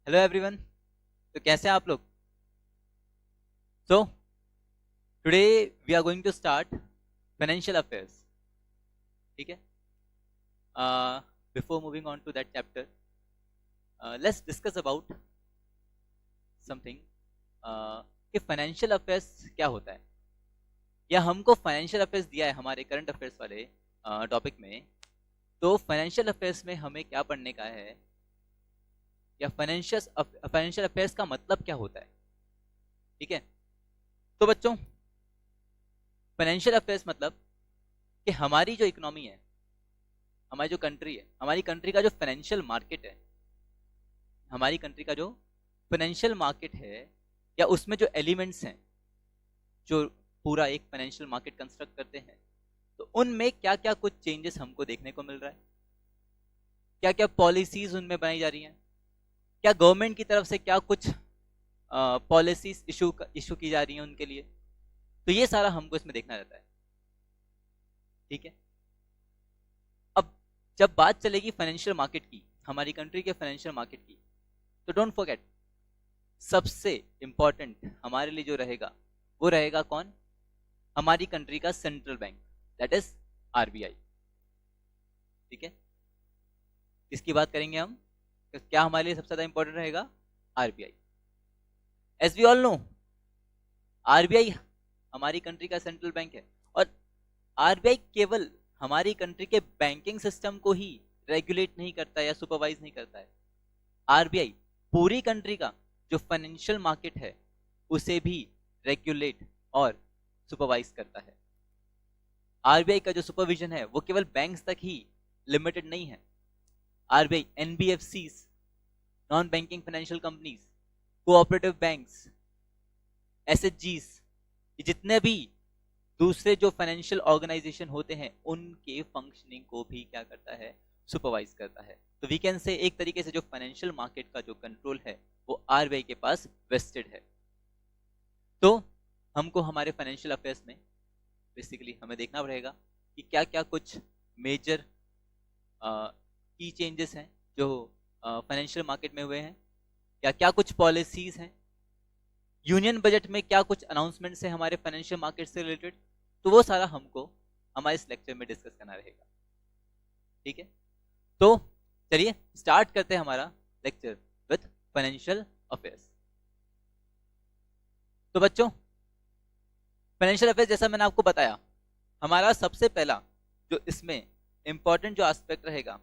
Hello everyone. तो कैसे हैं आप लोग? So today we are going to start financial affairs. ठीक है। Before moving on to that chapter, let's discuss about something कि फाइनेंशियल अफेयर्स क्या होता है, या हमको फाइनेंशियल अफेयर्स दिया है हमारे करंट अफेयर्स वाले टॉपिक में। तो फाइनेंशियल अफेयर्स में हमें क्या पढ़ने का है, या फाइनेंशियल अफेयर्स का मतलब क्या होता है। ठीक है। तो बच्चों, फाइनेंशियल अफेयर्स मतलब कि हमारी जो इकोनॉमी है, हमारी जो कंट्री है, हमारी कंट्री का जो फाइनेंशियल मार्केट है, हमारी कंट्री का जो फाइनेंशियल मार्केट है, या उसमें जो एलिमेंट्स हैं जो पूरा एक फाइनेंशियल मार्केट कंस्ट्रक्ट करते हैं, तो उनमें क्या क्या कुछ चेंजेस हमको देखने को मिल रहा है, क्या क्या पॉलिसीज उनमें बनाई जा रही हैं, क्या गवर्नमेंट की तरफ से क्या कुछ पॉलिसीज इशू की जा रही हैं उनके लिए। तो ये सारा हमको इसमें देखना रहता है। ठीक है। अब जब बात चलेगी फाइनेंशियल मार्केट की, हमारी कंट्री के फाइनेंशियल मार्केट की, तो डोंट फॉरगेट, सबसे इंपॉर्टेंट हमारे लिए जो रहेगा वो रहेगा कौन? हमारी कंट्री का central bank, that is RBI. ठीक है। इसकी बात करेंगे हम, क्या हमारे लिए सबसे ज्यादा इंपॉर्टेंट रहेगा? RBI. As we all know, RBI हमारी कंट्री का सेंट्रल बैंक है, और आरबीआई केवल हमारी कंट्री के बैंकिंग सिस्टम को ही रेगुलेट नहीं करता या सुपरवाइज नहीं करता है। आरबीआई पूरी कंट्री का जो फाइनेंशियल मार्केट है उसे भी रेगुलेट और सुपरवाइज करता है। आरबीआई का जो सुपरविजन है वो केवल बैंक्स तक ही लिमिटेड नहीं है। RBI NBFCs, non banking financial companies, cooperative banks, एसएचजीज, ये जितने भी दूसरे जो फाइनेंशियल ऑर्गेनाइजेशन होते हैं उनके फंक्शनिंग को भी क्या करता है? सुपरवाइज करता है। तो वी कैन से एक तरीके से जो फाइनेंशियल मार्केट का जो कंट्रोल है वो आरबीआई के पास वेस्टेड है। तो हमको हमारे फाइनेंशियल अफेयर्स में बेसिकली हमें देखना पड़ेगा कि क्या क्या कुछ मेजर की चेंजेस हैं जो फाइनेंशियल मार्केट में हुए हैं, या क्या कुछ पॉलिसीज हैं, यूनियन बजट में क्या कुछ अनाउंसमेंट्स हैं हमारे फाइनेंशियल मार्केट से रिलेटेड। तो वो सारा हमको हमारे इस लेक्चर में डिस्कस करना रहेगा। ठीक है। तो चलिए स्टार्ट करते हैं हमारा लेक्चर विथ फाइनेंशियल अफेयर्स। तो बच्चों, फाइनेंशियल अफेयर्स जैसा मैंने आपको बताया, हमारा सबसे पहला जो इसमें इंपॉर्टेंट जो एस्पेक्ट रहेगा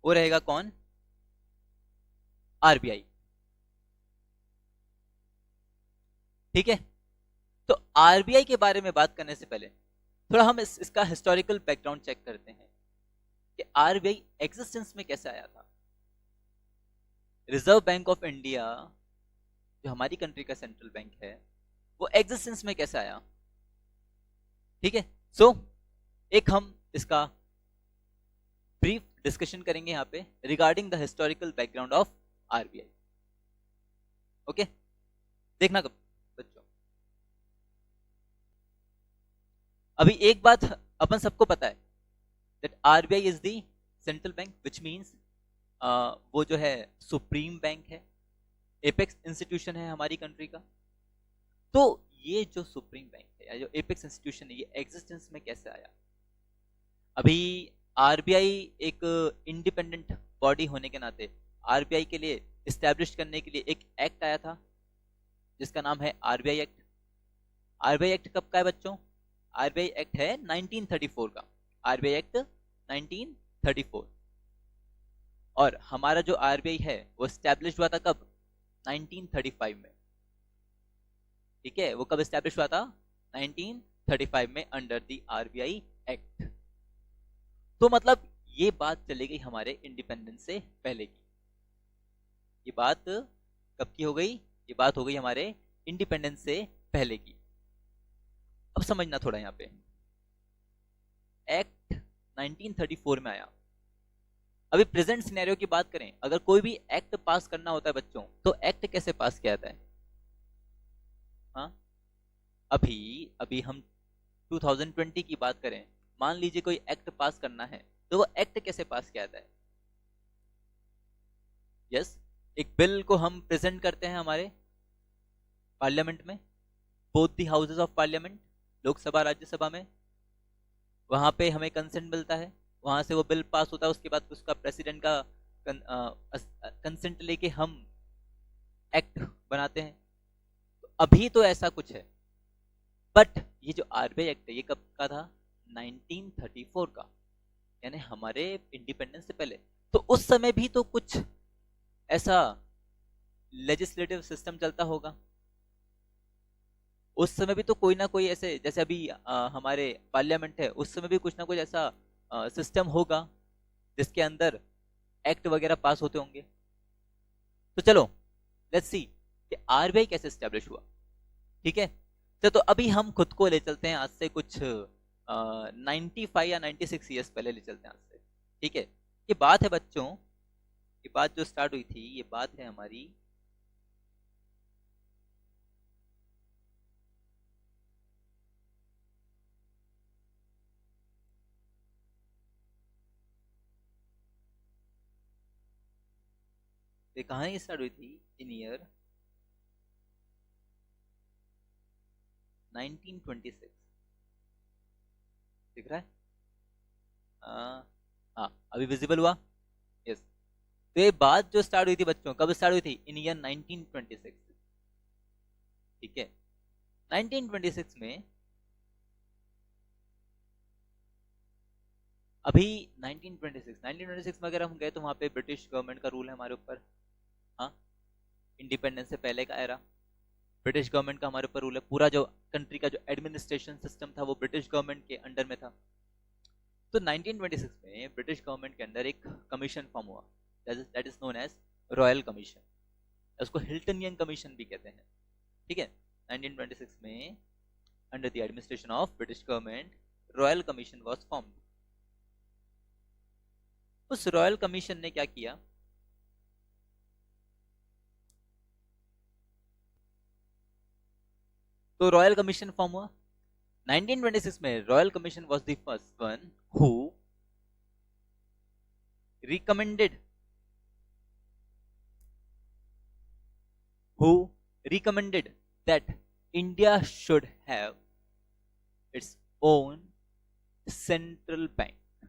वो रहेगा कौन? आरबीआई। ठीक है। तो आरबीआई के बारे में बात करने से पहले थोड़ा हम इसका हिस्टोरिकल बैकग्राउंड चेक करते हैं कि आरबीआई एग्जिस्टेंस में कैसे आया था। रिजर्व बैंक ऑफ इंडिया जो हमारी कंट्री का सेंट्रल बैंक है वो एग्जिस्टेंस में कैसे आया। ठीक है। सो एक हम इसका ब्रीफ डिस्कशन करेंगे यहाँ पे regarding the historical background of RBI. Okay, देखना कब बच्चों, अभी एक बात अपन सबको पता है that RBI is the central bank, which means वो जो है सुप्रीम बैंक है, एपेक्स इंस्टीट्यूशन है हमारी कंट्री का। तो ये जो सुप्रीम बैंक है या जो एपेक्स इंस्टीट्यूशन है ये एग्जिस्टेंस में कैसे आया? अभी आरबीआई एक इंडिपेंडेंट बॉडी होने के नाते आरबीआई के लिए इस्टेब्लिश करने के लिए एक एक्ट आया था जिसका नाम है आरबीआई एक्ट। आरबीआई एक्ट कब का है बच्चों? आरबीआई एक्ट है 1934 का। RBI act 1934। और हमारा जो आरबीआई है वो स्टैब्लिश हुआ था कब? 1935 में। ठीक है, वो कब स्टैब्लिश हुआ था? 1935 में अंडर द आरबीआई एक्ट। तो मतलब ये बात चली गई हमारे इंडिपेंडेंस से पहले की। ये बात कब की हो गई? ये बात हो गई हमारे इंडिपेंडेंस से पहले की। अब समझना थोड़ा, यहाँ पे एक्ट 1934 में आया। अभी प्रेजेंट सिनेरियो की बात करें, अगर कोई भी एक्ट पास करना होता है बच्चों, तो एक्ट कैसे पास किया जाता है? हाँ, अभी अभी हम 2020 की बात करें, मान लीजिए कोई एक्ट पास करना है, तो वो एक्ट कैसे पास किया जाता है? यस, एक बिल को हम प्रेजेंट करते हैं हमारे पार्लियामेंट में, both the houses of parliament, Lok Sabha Rajya Sabha में, वहां पे हमें कंसेंट मिलता है, वहां से वो बिल पास होता है, उसके बाद उसका प्रेसिडेंट का कंसेंट लेके हम एक्ट बनाते हैं। तो अभी तो ऐसा कुछ है, बट ये जो आरबीआई एक्ट है ये कब का था? 1934 का, यानी हमारे इंडिपेंडेंस से पहले। तो उस समय भी तो कुछ ऐसा लेजिस्लेटिव सिस्टम चलता होगा, उस समय भी तो कोई ना कोई ऐसे, जैसे अभी हमारे पार्लियामेंट है, उस समय भी कुछ ना कुछ ऐसा सिस्टम होगा जिसके अंदर एक्ट वगैरह पास होते होंगे। तो चलो लेट्स सी कि आरबीआई कैसे स्टैब्लिश हुआ। ठीक है, तो अभी हम खुद को ले चलते हैं आज से कुछ 95 या 96 ईयर्स पहले ले चलते हैं आज से। ठीक है, ये बात है बच्चों, ये बात जो स्टार्ट हुई थी, ये बात है हमारी ये कहानी स्टार्ट हुई थी इन ईयर 1926। दिख रहा है? हाँ, अभी विजिबल हुआ? यस। तो ये बात जो स्टार्ट हुई थी बच्चों, कब स्टार्ट हुई थी? इन ईयर 1926। ठीक है, 1926 में, अभी 1926 में अगर हम गए तो वहां पे ब्रिटिश गवर्नमेंट का रूल है हमारे ऊपर। हाँ, इंडिपेंडेंस से पहले का एरा, ब्रिटिश गवर्नमेंट का हमारे ऊपर रूल है, पूरा जो कंट्री का जो एडमिनिस्ट्रेशन सिस्टम था वो ब्रिटिश गवर्नमेंट के अंडर में था। तो 1926 में ब्रिटिश गवर्नमेंट के अंदर एक कमीशन फॉर्म हुआ, that is known as royal commission, उसको हिल्टनियन कमीशन भी कहते हैं। ठीक है, 1926 में under the administration of British government royal commission was formed. उस रॉयल कमीशन ने क्या किया? तो रॉयल कमीशन फॉर्म हुआ 1926 में। Royal commission was the first one who recommended that India should have its own central bank।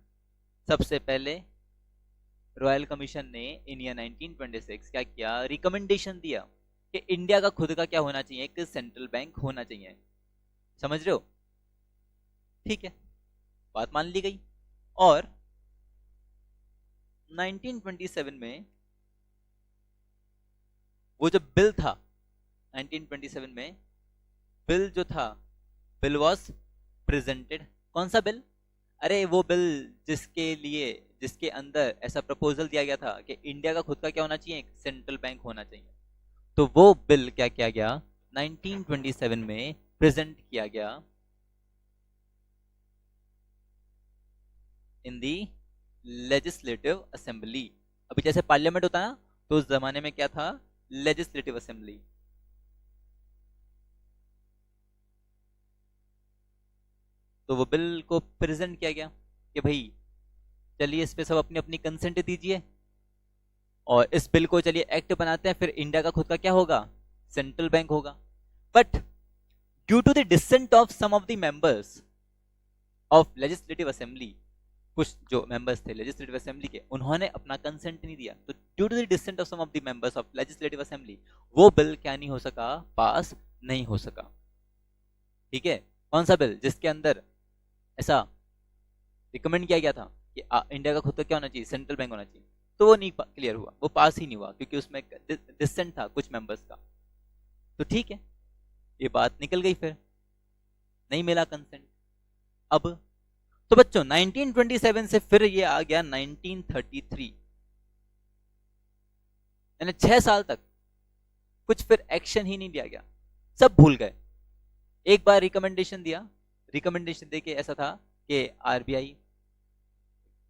सबसे पहले royal commission ने इन ईयर 1926 क्या किया? रिकमेंडेशन दिया कि इंडिया का खुद का क्या होना चाहिए? एक सेंट्रल बैंक होना चाहिए। समझ रहे हो? ठीक है, बात मान ली गई। और 1927 में वो जो बिल था, 1927 में बिल जो था, बिल वॉज प्रेजेंटेड। कौन सा बिल? अरे वो बिल जिसके अंदर ऐसा प्रपोजल दिया गया था कि इंडिया का खुद का क्या होना चाहिए? एक सेंट्रल बैंक होना चाहिए। तो वो बिल क्या किया गया? 1927 में प्रेजेंट किया गया इन दी लेजिस्लेटिव असेंबली। अभी जैसे पार्लियामेंट होता है ना, तो उस जमाने में क्या था? Legislative assembly. तो वो बिल को प्रेजेंट किया गया कि भाई चलिए इस पे सब अपनी अपनी कंसेंट दीजिए और इस बिल को चलिए एक्ट बनाते हैं, फिर इंडिया का खुद का क्या होगा? सेंट्रल बैंक होगा। But due to the dissent of some of the members of legislative assembly, कुछ जो मेंबर्स थे लेजिस्लेटिव असेंबली के, उन्होंने अपना कंसेंट नहीं दिया। तो due to the dissent of some of the members of legislative assembly, वो बिल क्या नहीं हो सका? पास नहीं हो सका। ठीक है, कौन सा बिल? जिसके अंदर ऐसा रिकमेंड किया गया था कि इंडिया का खुद का क्या होना चाहिए? सेंट्रल बैंक होना चाहिए। तो वो नहीं क्लियर हुआ, वो पास ही नहीं हुआ, क्योंकि उसमें डिसेंट था कुछ मेंबर्स का। तो ठीक है, ये बात निकल गई, फिर नहीं मिला कंसेंट। अब तो बच्चों 1927 से फिर ये आ गया 1933, यानी 6 साल तक कुछ फिर एक्शन ही नहीं लिया गया, सब भूल गए। एक बार रिकमेंडेशन दिया, रिकमेंडेशन देके ऐसा था कि आरबीआई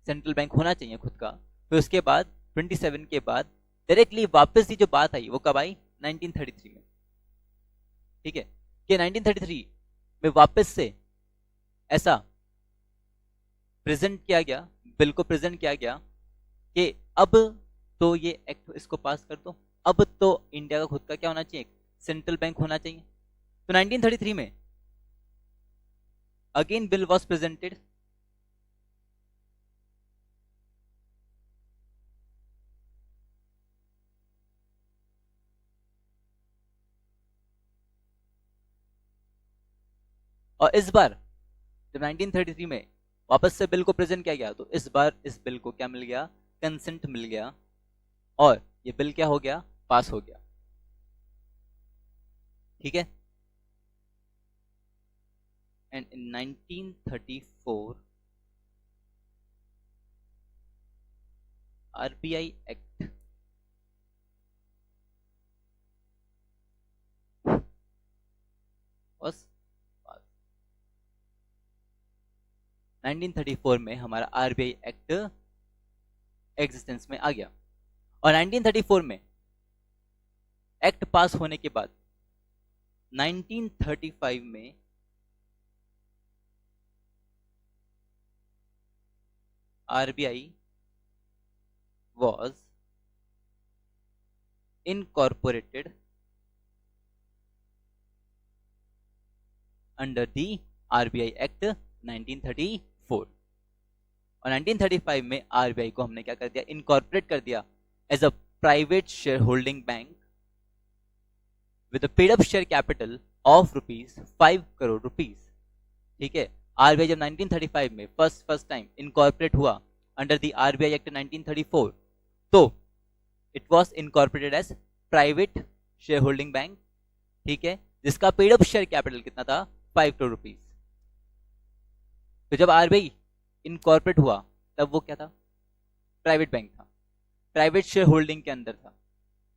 सेंट्रल बैंक होना चाहिए खुद का। फिर उसके बाद 27 के बाद डायरेक्टली वापस ही जो बात आई वो कब आई? 1933 में। ठीक है, कि 1933 में वापस से ऐसा प्रेजेंट किया गया, बिल को प्रेजेंट किया गया कि अब तो ये एक्ट इसको पास कर दो, अब तो इंडिया का खुद का क्या होना चाहिए, सेंट्रल बैंक होना चाहिए। तो 1933 में अगेन बिल वॉज प्रेजेंटेड, और इस बार जब 1933 में वापस से बिल को प्रेजेंट किया गया तो इस बार इस बिल को क्या मिल गया, कंसेंट मिल गया, और ये बिल क्या हो गया, पास हो गया। ठीक है। And in 1934 RBI act was passed। 1934 में हमारा आरबीआई एक्ट एग्जिस्टेंस में आ गया, और 1934 में एक्ट पास होने के बाद 1935 में RBI was incorporated under the RBI Act 1934, और 1935 में आरबीआई को हमने क्या कर दिया, इनकॉर्पोरेट कर दिया as a private share holding bank with paid up share capital of ₹5 crore. ठीक है। आरबीआई जब 1935 में फर्स्ट टाइम इनकॉर्पोरेट हुआ अंडर द आरबीआई एक्ट 1934, तो it was incorporated as private share holding bank. ठीक है। जिसका पेड अप शेयर कैपिटल कितना था, ₹5 करोड़। तो जब आरबीआई इनकॉर्पोरेट हुआ तब वो क्या था, प्राइवेट बैंक था, प्राइवेट शेयर होल्डिंग के अंदर था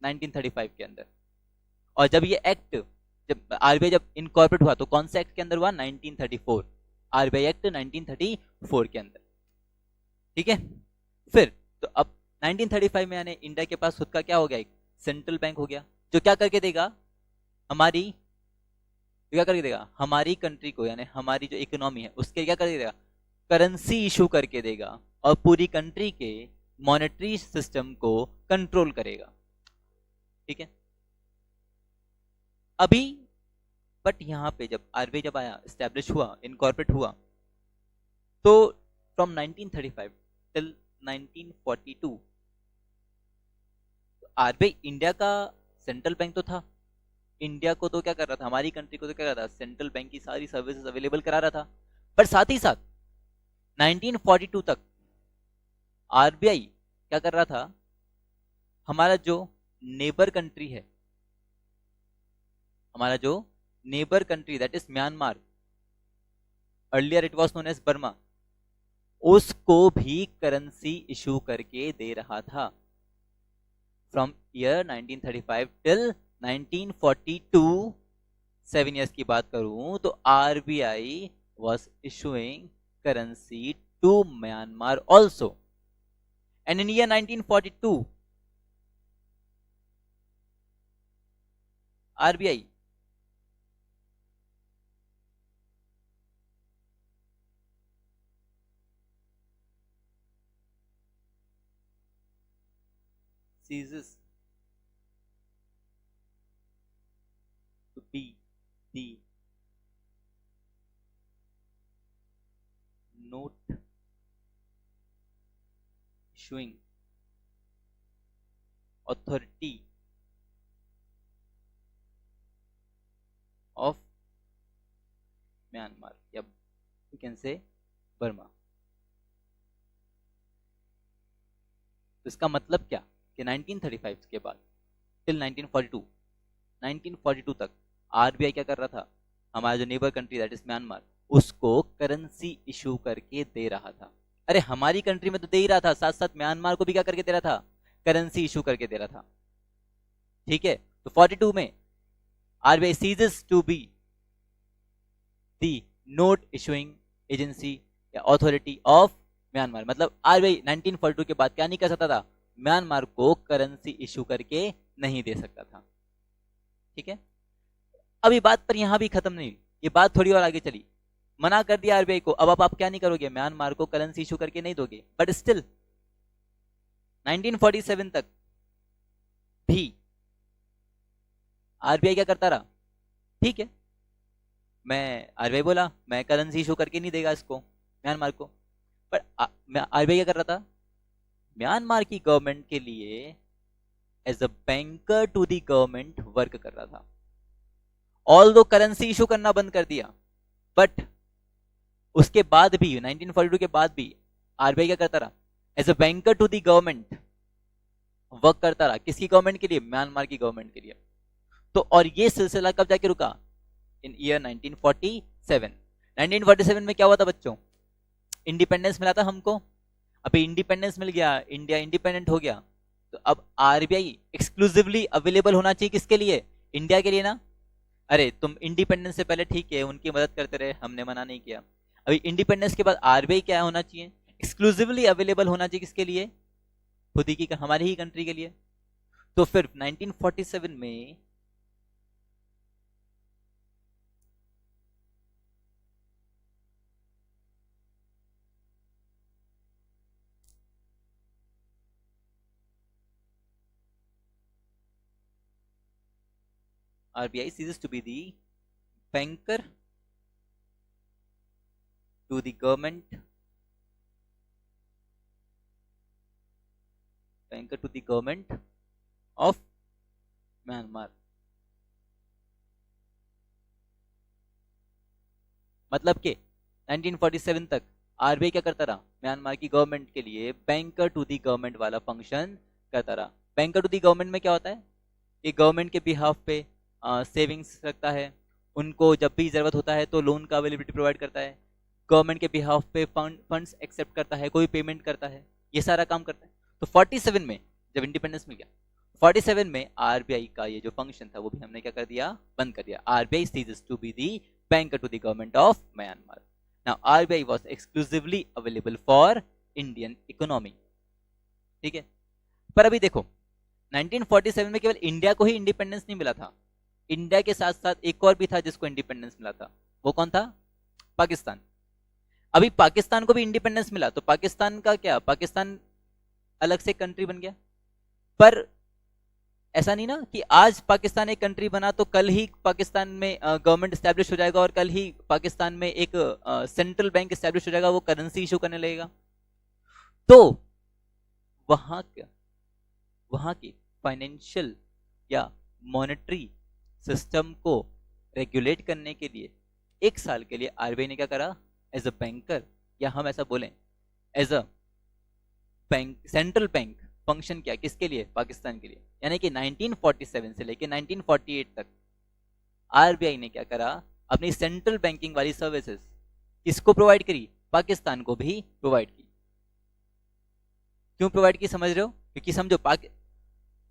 1935 के अंदर। और जब ये एक्ट, जब आरबीआई जब इनकॉर्पोरेट हुआ तो कौन से एक्ट के अंदर हुआ, 1934, आरबीआई एक्ट 1934 के अंदर। ठीक है। फिर तो अब 1935 में यानी इंडिया के पास खुद का क्या हो गया, एक सेंट्रल बैंक हो गया, जो क्या करके देगा, हमारी क्या करके देगा, हमारी कंट्री को, यानी हमारी जो इकोनॉमी है उसके क्या करके देगा, करेंसी इशू करके देगा, और पूरी कंट्री के मॉनेटरी सिस्टम को कंट्रोल करेगा। ठीक है। अभी बट यहां पे जब आरबीआई जब आया, एस्टैब्लिश हुआ, इनकॉर्पोरेट हुआ, तो फ्रॉम 1935 टिल 1942 आरबीआई इंडिया का सेंट्रल बैंक तो था, इंडिया को तो क्या कर रहा था, हमारी कंट्री को तो क्या कर रहा था, सेंट्रल बैंक की सारी सर्विसेज अवेलेबल करा रहा था। पर साथ ही साथ 1942 तक आरबीआई क्या कर रहा था, हमारा जो नेबर कंट्री है, हमारा जो neighbour country that is Myanmar, earlier it was known as Burma, उसको भी करेंसी इशू करके दे रहा था। फ्रॉम ईयर 1935 टिल 1942, 7 years की बात करूं तो RBI was issuing currency to Myanmar also, and in year 1942 RBI ceases to be the note issuing authority of Myanmar, या you can say बर्मा। तो इसका मतलब क्या कि 1935 के बाद टिल 1942 तक आरबीआई क्या कर रहा था, हमारा जो neighbour country that is Myanmar, उसको करेंसी इशू करके दे रहा था। अरे हमारी कंट्री में तो दे ही रहा था, साथ साथ म्यांमार को भी क्या करके दे रहा था, करेंसी इशू करके दे रहा था। ठीक है। तो 42 में RBI ceases to be the note issuing agency या अथॉरिटी ऑफ म्यांमार। मतलब आरबीआई 1942 के बाद क्या नहीं कर सकता था, म्यांमार को करेंसी इशू करके नहीं दे सकता था। ठीक है। अभी बात पर यहां भी खत्म नहीं हुई, ये बात थोड़ी और आगे चली। मना कर दिया आरबीआई को, अब आप क्या नहीं करोगे, म्यांमार को करेंसी इशू करके नहीं दोगे, बट स्टिल 1947 तक भी आरबीआई क्या करता रहा, ठीक है, मैं आरबीआई बोला मैं करेंसी इशू करके नहीं देगा इसको म्यांमार को, पर आरबीआई क्या कर रहा था, म्यांमार की गवर्नमेंट के लिए as a banker to the government work कर रहा था। ऑल दो करेंसी इशू करना बंद कर दिया, बट उसके बाद भी 1942 के बाद भी आरबीआई क्या करता रहा, as a banker to the government work करता रहा। किसकी गवर्नमेंट के लिए, म्यांमार की गवर्नमेंट के लिए। तो और ये सिलसिला कब जाके रुका, इन ईयर 1947। 1947 में क्या हुआ था बच्चों, इंडिपेंडेंस मिला था हमको। अभी इंडिपेंडेंस मिल गया, इंडिया इंडिपेंडेंट हो गया, तो अब आरबीआई एक्सक्लूसिवली अवेलेबल होना चाहिए किसके लिए, इंडिया के लिए ना। अरे तुम इंडिपेंडेंस से पहले ठीक है उनकी मदद करते रहे, हमने मना नहीं किया, अभी इंडिपेंडेंस के बाद आरबीआई क्या होना चाहिए, एक्सक्लूसिवली अवेलेबल होना चाहिए किसके लिए, खुद ही की हमारी ही कंट्री के लिए। तो फिर 1947 में RBI ceases to be the banker to the government, banker to the government of Myanmar. मतलब कि 1947 तक आरबीआई क्या करता रहा, म्यांमार की गवर्नमेंट के लिए बैंकर टू दी गवर्नमेंट वाला फंक्शन करता रहा। बैंकर टू दी गवर्नमेंट में क्या होता है, ये गवर्नमेंट के बिहाफ पे सेविंग्स रखता है, उनको जब भी जरूरत होता है तो लोन का अवेलेबिलिटी प्रोवाइड करता है, गवर्नमेंट के बिहाफ पे फंड्स एक्सेप्ट करता है, कोई पेमेंट करता है, ये सारा काम करता है। तो 47 में जब इंडिपेंडेंस मिल गया, 47 में आरबीआई का ये जो फंक्शन था वो भी हमने क्या कर दिया, बंद कर दिया। RBI ceases to be the banker to the government of Myanmar. Now RBI was exclusively available for Indian economy. ठीक है, पर अभी देखो 1947 में केवल इंडिया को ही इंडिपेंडेंस नहीं मिला था, इंडिया के साथ साथ एक और भी था जिसको इंडिपेंडेंस मिला था, वो कौन था, पाकिस्तान। अभी पाकिस्तान को भी इंडिपेंडेंस मिला, तो पाकिस्तान का क्या, पाकिस्तान अलग से कंट्री बन गया, पर ऐसा नहीं ना कि आज पाकिस्तान एक कंट्री बना तो कल ही पाकिस्तान में गवर्नमेंट स्टैब्लिश हो जाएगा और कल ही पाकिस्तान में एक सेंट्रल बैंक स्टैब्लिश हो जाएगा, वो करेंसी इशू करने लगेगा। तो वहां की फाइनेंशियल या मॉनेटरी सिस्टम को रेगुलेट करने के लिए एक साल के लिए आरबीआई ने क्या करा, एज अ बैंकर, या हम ऐसा बोलें as a bank, central bank function किया किसके लिए, पाकिस्तान के लिए। यानी कि 1947 से लेकर 1948 तक आरबीआई ने क्या करा, अपनी सेंट्रल बैंकिंग वाली सर्विसेज किसको प्रोवाइड करी, पाकिस्तान को भी प्रोवाइड की। क्यों प्रोवाइड की समझ रहे हो, क्योंकि समझो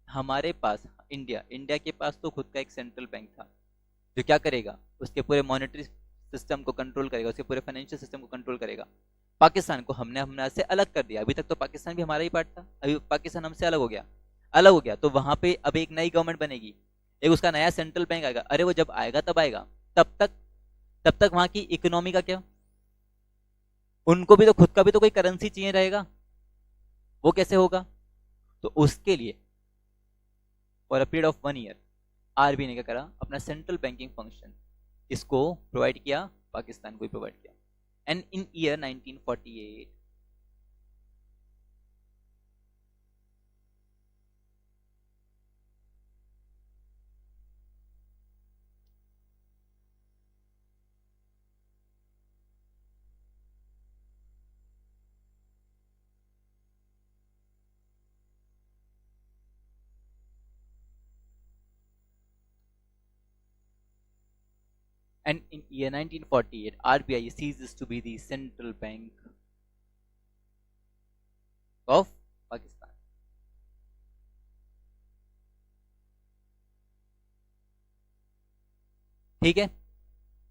हमारे पास इंडिया के पास तो खुद का एक सेंट्रल बैंक था जो क्या करेगा, उसके पूरे मॉनेटरी सिस्टम को कंट्रोल करेगा, उसके पूरे फाइनेंशियल सिस्टम को कंट्रोल करेगा। पाकिस्तान को हमने से अलग कर दिया, अभी तक तो पाकिस्तान भी हमारा ही पार्ट था, अभी पाकिस्तान हमसे अलग हो गया, तो वहां पे अब एक नई गवर्नमेंट बनेगी, एक उसका नया सेंट्रल बैंक आएगा। अरे वो जब आएगा तब आएगा, तब तक वहां की इकोनॉमी का क्या, उनको भी तो खुद का भी तो कोई करेंसी चाहिए रहेगा, वो कैसे होगा। तो उसके लिए for a period of 1 year RBI ने क्या करा, अपना सेंट्रल बैंकिंग फंक्शन इसको प्रोवाइड किया, पाकिस्तान को ही प्रोवाइड किया। And in year 1948 and in year 1948 RBI ceases to be the central bank of Pakistan. ठीक है,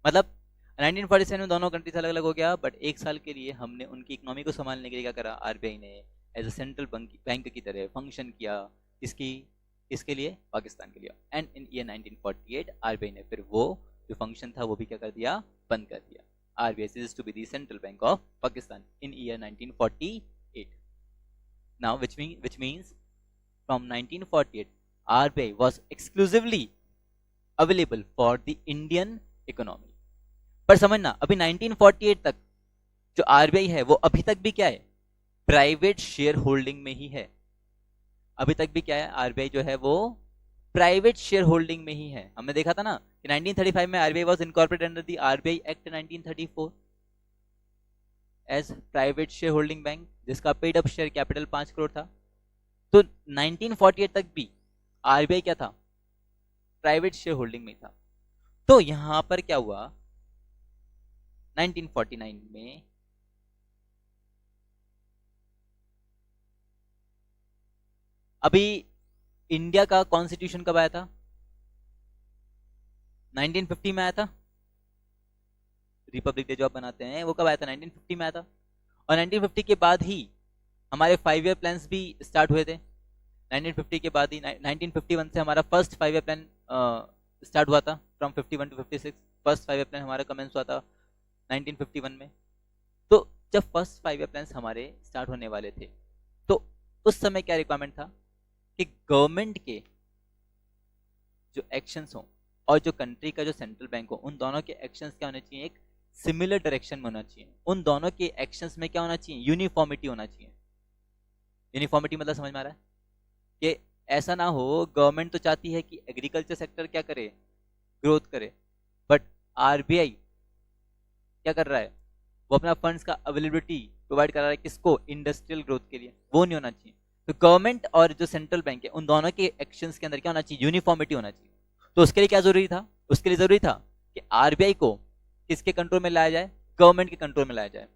मतलब 1947 में दोनों कंट्रीज अलग अलग हो गया, बट एक साल के लिए हमने उनकी इकोनॉमी को संभालने के लिए क्या करा, आरबीआई ने एज अ सेंट्रल बैंक की तरह फंक्शन किया, किसके लिए, पाकिस्तान के लिए। एंड इन ईयर 1948 आरबीआई ने फिर वो जो फंक्शन था वो भी क्या कर दिया, बंद कर दिया। RBI ceases to be the central bank of Pakistan in year 1948. Now which means from 1948 RBI was exclusively available for the Indian economy. पर समझना, अभी 1948 तक जो आरबीआई है वो अभी तक भी क्या है, प्राइवेट शेयर होल्डिंग में ही है। अभी तक भी क्या है, आरबीआई जो है वो प्राइवेट शेयर होल्डिंग में ही है। हमने देखा था ना कि 1935 में RBI was incorporated under the RBI act 1934 as private share holding bank, जिसका paid up share capital 5 crore था। तो 1948 तक भी आरबीआई क्या था, प्राइवेट शेयर होल्डिंग में था। तो यहां पर क्या हुआ, 1949 में अभी इंडिया का कॉन्स्टिट्यूशन कब आया था, 1950 में आया था। रिपब्लिक डे जो आप बनाते हैं वो कब आया था, 1950 में आया था। और 1950 के बाद ही हमारे 5 ईयर प्लान्स भी स्टार्ट हुए थे। 1950 के बाद ही 1951 से हमारा फर्स्ट 5 ईयर प्लान स्टार्ट हुआ था। From 51 to 56 first 5 year plan हमारा कमेंस हुआ था 1951 में। तो जब फर्स्ट 5 ईयर प्लान्स हमारे स्टार्ट होने वाले थे तो उस समय क्या रिक्वायरमेंट था कि गवर्नमेंट के जो एक्शंस हों और जो कंट्री का जो सेंट्रल बैंक हो, उन दोनों के एक्शंस क्या होने चाहिए, एक सिमिलर डायरेक्शन में होना चाहिए। उन दोनों के एक्शंस में क्या होना चाहिए, यूनिफॉर्मिटी होना चाहिए। यूनिफॉर्मिटी मतलब समझ में आ रहा है कि ऐसा ना हो, गवर्नमेंट तो चाहती है कि एग्रीकल्चर सेक्टर क्या करे, ग्रोथ करे, बट आरबीआई क्या कर रहा है, वो अपना फंड्स का अवेलेबिलिटी प्रोवाइड करा रहा है किसको, इंडस्ट्रियल ग्रोथ के लिए। वो नहीं होना चाहिए। तो गवर्नमेंट और जो सेंट्रल बैंक है उन दोनों के एक्शंस के अंदर क्या होना चाहिए, यूनिफॉर्मिटी होना चाहिए। तो उसके लिए क्या जरूरी था, उसके लिए जरूरी था कि आरबीआई को किसके कंट्रोल में लाया जाए, गवर्नमेंट के कंट्रोल में लाया जाए।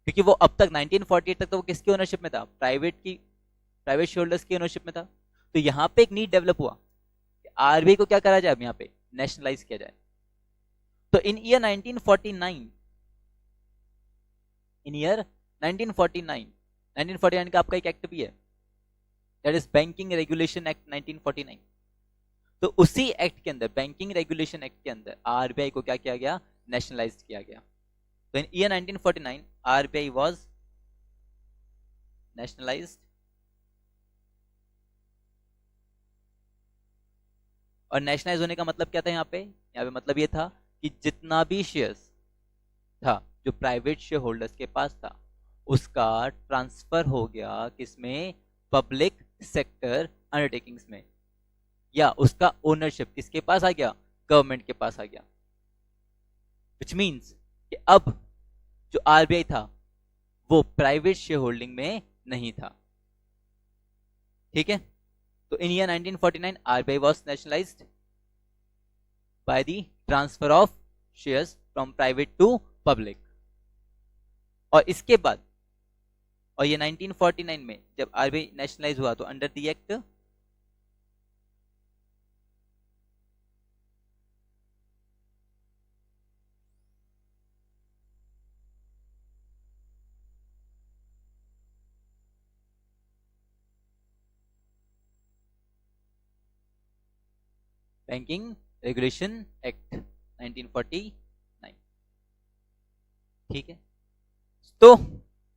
क्योंकि वो अब तक 1948 तक तो वो किसकी ओनरशिप में था, प्राइवेट शेयर होल्डर्स की ओनरशिप में था। तो यहाँ पे एक नीड डेवलप हुआ कि आरबीआई को क्या करा जाए, अब यहाँ पे नेशनलाइज किया जाए। तो इन ईयर 1949 का आपका एक एक्ट भी है, that is banking regulation act 1949। तो उसी एक्ट के अंदर, बैंकिंग रेगुलेशन एक्ट के अंदर आरबीआई को क्या किया गया, नेशनलाइज किया गया। तो in year 1949 RBI was nationalised. और नेशनलाइज होने का मतलब क्या था, यहाँ पे मतलब ये था कि जितना भी शेयर्स था जो प्राइवेट शेयर होल्डर्स के पास था उसका ट्रांसफर हो गया किसमें, पब्लिक सेक्टर अंडरटेकिंग्स में, या उसका ओनरशिप किसके पास आ गया, गवर्नमेंट के पास आ गया। विच मीन्स कि अब जो आरबीआई था वो प्राइवेट शेयर होल्डिंग में नहीं था। ठीक है। तो in year 1949 RBI was nationalised by the transfer of shares from private to public. और इसके बाद, और ये 1949 में जब आरबीआई नेशनलाइज हुआ तो under the act banking regulation act 1949। ठीक है। तो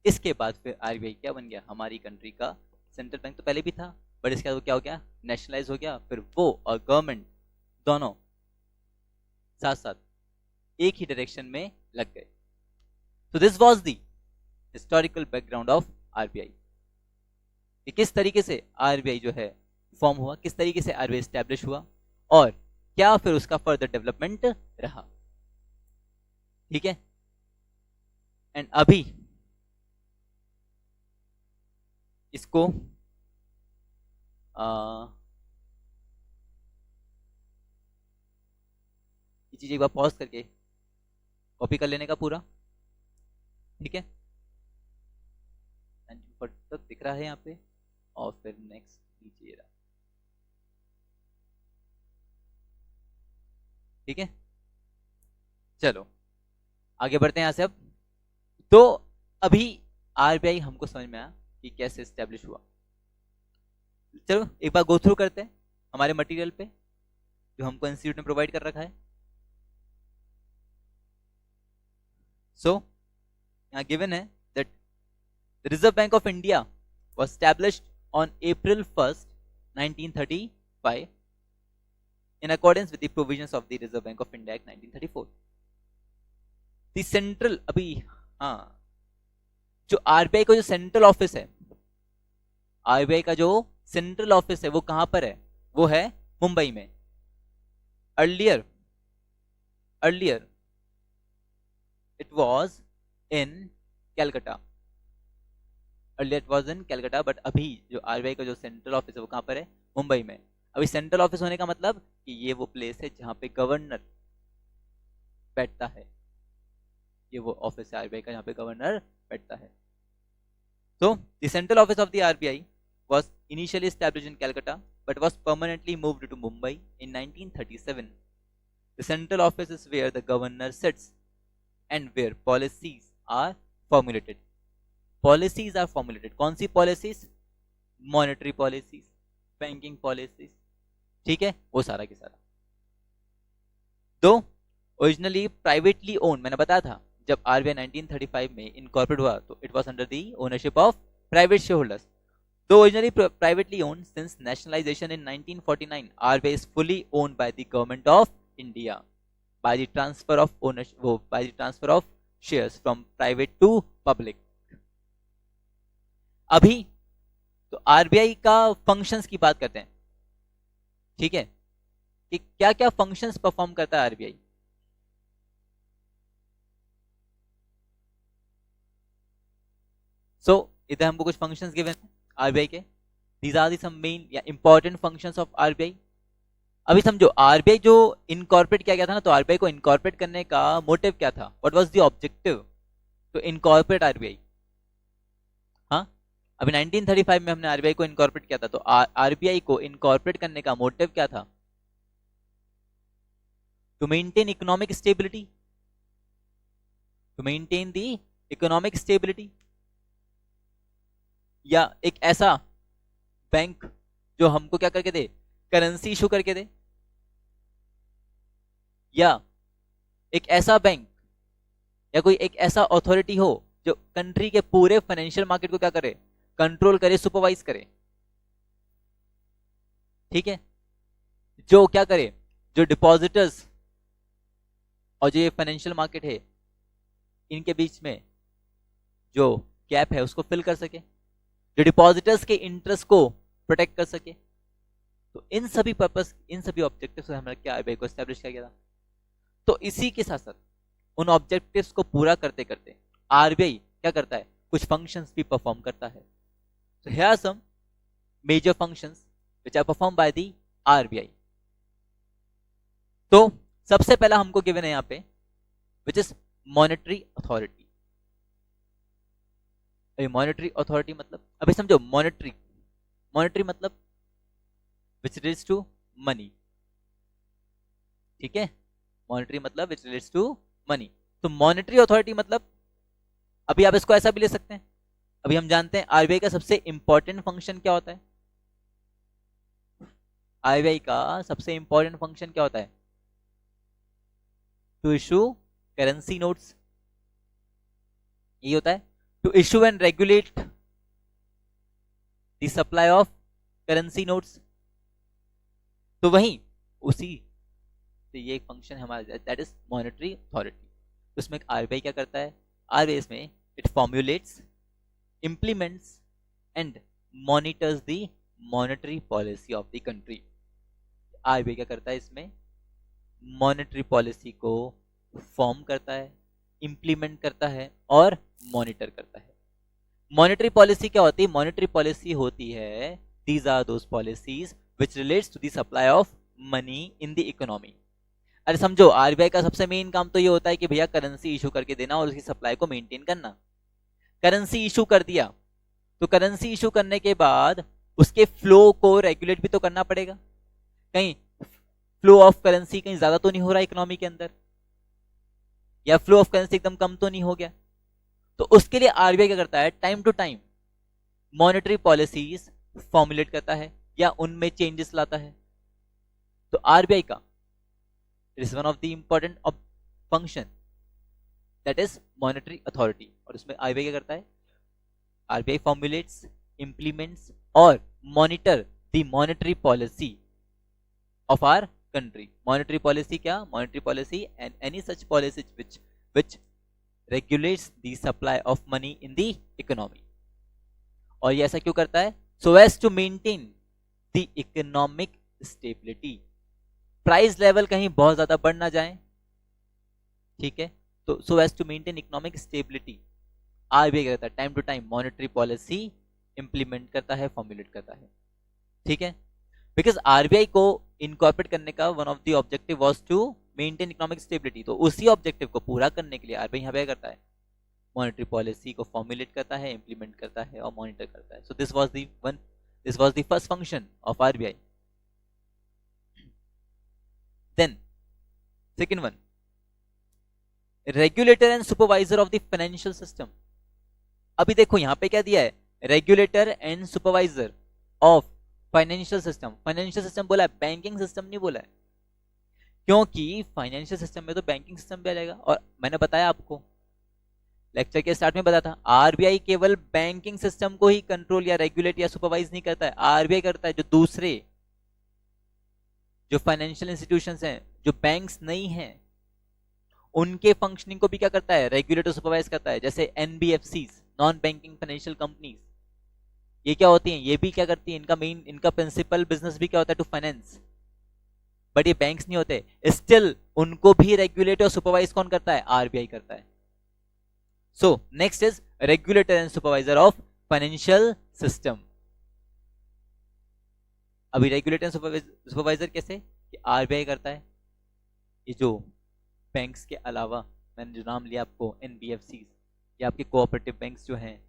इसके बाद फिर आरबीआई क्या बन गया, हमारी कंट्री का सेंट्रल बैंक। तो पहले भी था बट इसके बाद क्या हो गया, नेशनलाइज हो गया। फिर वो और गवर्नमेंट दोनों साथ साथ एक ही डायरेक्शन में लग गए। तो this was the historical background of RBI, कि किस तरीके से आरबीआई जो है फॉर्म हुआ, किस तरीके से आरबीआई स्टैब्लिश हुआ और क्या फिर उसका फर्दर डेवलपमेंट रहा। ठीक है। एंड अभी इसको ये चीज एक बार पॉज करके कॉपी कर लेने का पूरा। ठीक है। तक दिख रहा है यहाँ पे, और फिर नेक्स्ट नीचे रहा। ठीक है। चलो आगे बढ़ते हैं यहां से। अब तो अभी आरबीआई हमको समझ में आया कि कैसे एस्टेब्लिश हुआ। चलो एक बार गो थ्रू करते हैं हमारे मटेरियल पे जो हमको इंस्टीट्यूट ने प्रोवाइड कर रखा है। सो यहाँ गिवन है that the reserve bank of India was established on April 1st 1935 in accordance with the provisions of the Reserve Bank of India Act 1934. The central, अभी हाँ, जो आरबीआई का जो सेंट्रल ऑफिस है, आरबीआई का जो सेंट्रल ऑफिस है वो कहां पर है? वो है मुंबई में. Earlier it was in Calcutta. Earlier it was in Calcutta, but अभी जो आरबीआई का जो सेंट्रल ऑफिस है वो कहां पर है? मुंबई में. अभी सेंट्रल ऑफिस होने का मतलब कि ये वो प्लेस है जहां पे गवर्नर बैठता है. ये वो ऑफिस है आरबीआई का जहां पे गवर्नर बैठता है. So the central office of the RBI was initially established in Calcutta but was permanently moved to Mumbai in 1937. The central office is where the governor sits and where policies are formulated. Policies are formulated. कौन सी policies? Monetary policies, banking policies. ठीक है, वो सारा के सारा. तो originally privately own, मैंने बताया था जब आरबीआई 1935 में इनकॉर्पोरेट हुआ तो it was under the ownership of private share holders. Though originally privately owned, since nationalization in 1949, RBI is fully owned by the government of India by the transfer of ownership, by the transfer of shares from private to public. अभी तो RBI का functions की बात करते हैं. ठीक है, कि क्या क्या फंक्शंस परफॉर्म करता है आरबीआई. सो इधर हमको कुछ फंक्शंस गिवन है आरबीआई के. These are the some main या इंपॉर्टेंट फंक्शंस ऑफ आरबीआई. अभी समझो आरबीआई जो इनकॉर्पोरेट किया गया था ना, तो आरबीआई को इनकॉर्पोरेट करने का मोटिव क्या था? What was the objective to incorporate RBI? हाँ, अभी 1935 में हमने आरबीआई को इनकॉर्पोरेट किया था, तो आरबीआई को इनकॉर्पोरेट करने का मोटिव क्या था? To maintain economic stability, to maintain the economic stability. या एक ऐसा बैंक जो हमको क्या करके दे? करेंसी इशू करके दे. या एक ऐसा बैंक या कोई एक ऐसा अथॉरिटी हो जो कंट्री के पूरे फाइनेंशियल मार्केट को क्या करे? कंट्रोल करे, सुपरवाइज करे. ठीक है, जो क्या करे? जो डिपॉजिटर्स और जो ये फाइनेंशियल मार्केट है इनके बीच में जो गैप है उसको फिल कर सके, जो डिपॉजिटर्स के इंटरेस्ट को प्रोटेक्ट कर सके. तो इन सभी पर्पस, इन सभी ऑब्जेक्टिव्स से हमने क्या आरबीआई को एस्टैब्लिश किया गया था. तो इसी के साथ साथ उन ऑब्जेक्टिव्स को पूरा करते करते आरबीआई क्या करता है? कुछ फंक्शंस भी परफॉर्म करता है. So here are some major functions which are performed by the RBI. तो सबसे पहला हमको गिवन है यहाँ पे which is monetary authority. अभी मॉनेटरी अथॉरिटी मतलब, अभी समझो मॉनेटरी मतलब which relates to money. ठीक है, मॉनेटरी मतलब which relates to money. तो मॉनेटरी अथॉरिटी मतलब, अभी आप इसको ऐसा भी ले सकते हैं. अभी हम जानते हैं आरबीआई का सबसे इंपॉर्टेंट फंक्शन क्या होता है? आरबीआई का सबसे इंपॉर्टेंट फंक्शन क्या होता है? To issue currency notes. ये होता है to issue and regulate the supply of currency notes. तो वहीं उसी से ये एक फंक्शन है हमारा, दैट इज मॉनेटरी अथॉरिटी. उसमें आरबीआई क्या करता है? आरबीआई इसमें it formulates, implements and monitors the monetary policy of the country. RBI क्या करता है? इसमें मॉनेटरी पॉलिसी को फॉर्म करता है, इंप्लीमेंट करता है और मॉनिटर करता है. मॉनेटरी पॉलिसी क्या होती है? मॉनेटरी पॉलिसी होती है, these are those policies which relates to the supply of money in the economy. अरे समझो आरबीआई का सबसे मेन काम तो ये होता है कि भैया करेंसी इशू करके देना और उसकी सप्लाई को मेंटेन करना. करेंसी इशू कर दिया तो करेंसी इशू करने के बाद उसके फ्लो को रेगुलेट भी तो करना पड़ेगा. कहीं फ्लो ऑफ करेंसी कहीं ज्यादा तो नहीं हो रहा इकोनॉमी के अंदर, या फ्लो ऑफ करेंसी एकदम कम तो नहीं हो गया. तो उसके लिए आरबीआई क्या करता है? Time to time monetary policies formulate करता है या उनमें चेंजेस लाता है. तो आरबीआई का it is one of the important function, that is monetary authority. और इसमें आरबीआई क्या करता है? आरबीआई फॉर्मुलेट्स, इंप्लीमेंट्स और monitor the monetary policy of our country. Monetary policy क्या? Monetary policy and any such policy which regulates the supply of money in the economy. और ये ऐसा क्यों करता है? So as to maintain the economic stability. Price level कहीं बहुत ज्यादा बढ़ ना जाए, ठीक है, तो so as to maintain economic stability, RBI क्या करता है? Time to time monetary policy implement करता है, फॉर्मुलेट करता है, ठीक है। बिकॉज आरबीआई को इनकॉर्पोरेट करने का one of the objective was to maintain economic stability, तो उसी ऑब्जेक्टिव को पूरा करने के लिए आरबीआई यहाँ पे क्या करता है? मॉनेटरी पॉलिसी को फॉर्मुलेट करता है, इंप्लीमेंट करता है और मॉनिटर करता है। So this was the first function of RBI. Then second one, regulator and supervisor of the financial system. अभी देखो यहां पे क्या दिया है? Regulator and supervisor of financial system. Financial system बोला है, बैंकिंग सिस्टम नहीं बोला है, क्योंकि फाइनेंशियल सिस्टम में तो बैंकिंग सिस्टम भी आ जाएगा। और मैंने बताया आपको लेक्चर के स्टार्ट में बताया था, आरबीआई केवल बैंकिंग सिस्टम को ही कंट्रोल या रेगुलेट या सुपरवाइज नहीं करता है, आरबीआई करता है जो दूसरे जो फाइनेंशियल इंस्टीट्यूशंस हैं, जो बैंक्स नहीं हैं, उनके फंक्शनिंग को भी क्या करता है? रेगुलेट और सुपरवाइज करता है। जैसे NBFCs, non banking financial companies, ये क्या होती हैं? ये भी क्या करती हैं? इनका प्रिंसिपल बिजनेस भी क्या होता है? टू फाइनेंस, बट ये बैंक्स नहीं होते। स्टिल उनको भी रेगुलेट और सुपरवाइज कौन करता है? आरबीआई करता है। So next is regulator and supervisor of financial system. अभी रेगुलेटर एंड सुपरवाइजर कैसे? कि आरबीआई करता है। ये जो बैंक्स के अलावा मैंने जो नाम लिया आपको, एनबीएफसी या आपके कोऑपरेटिव बैंक्स जो हैं,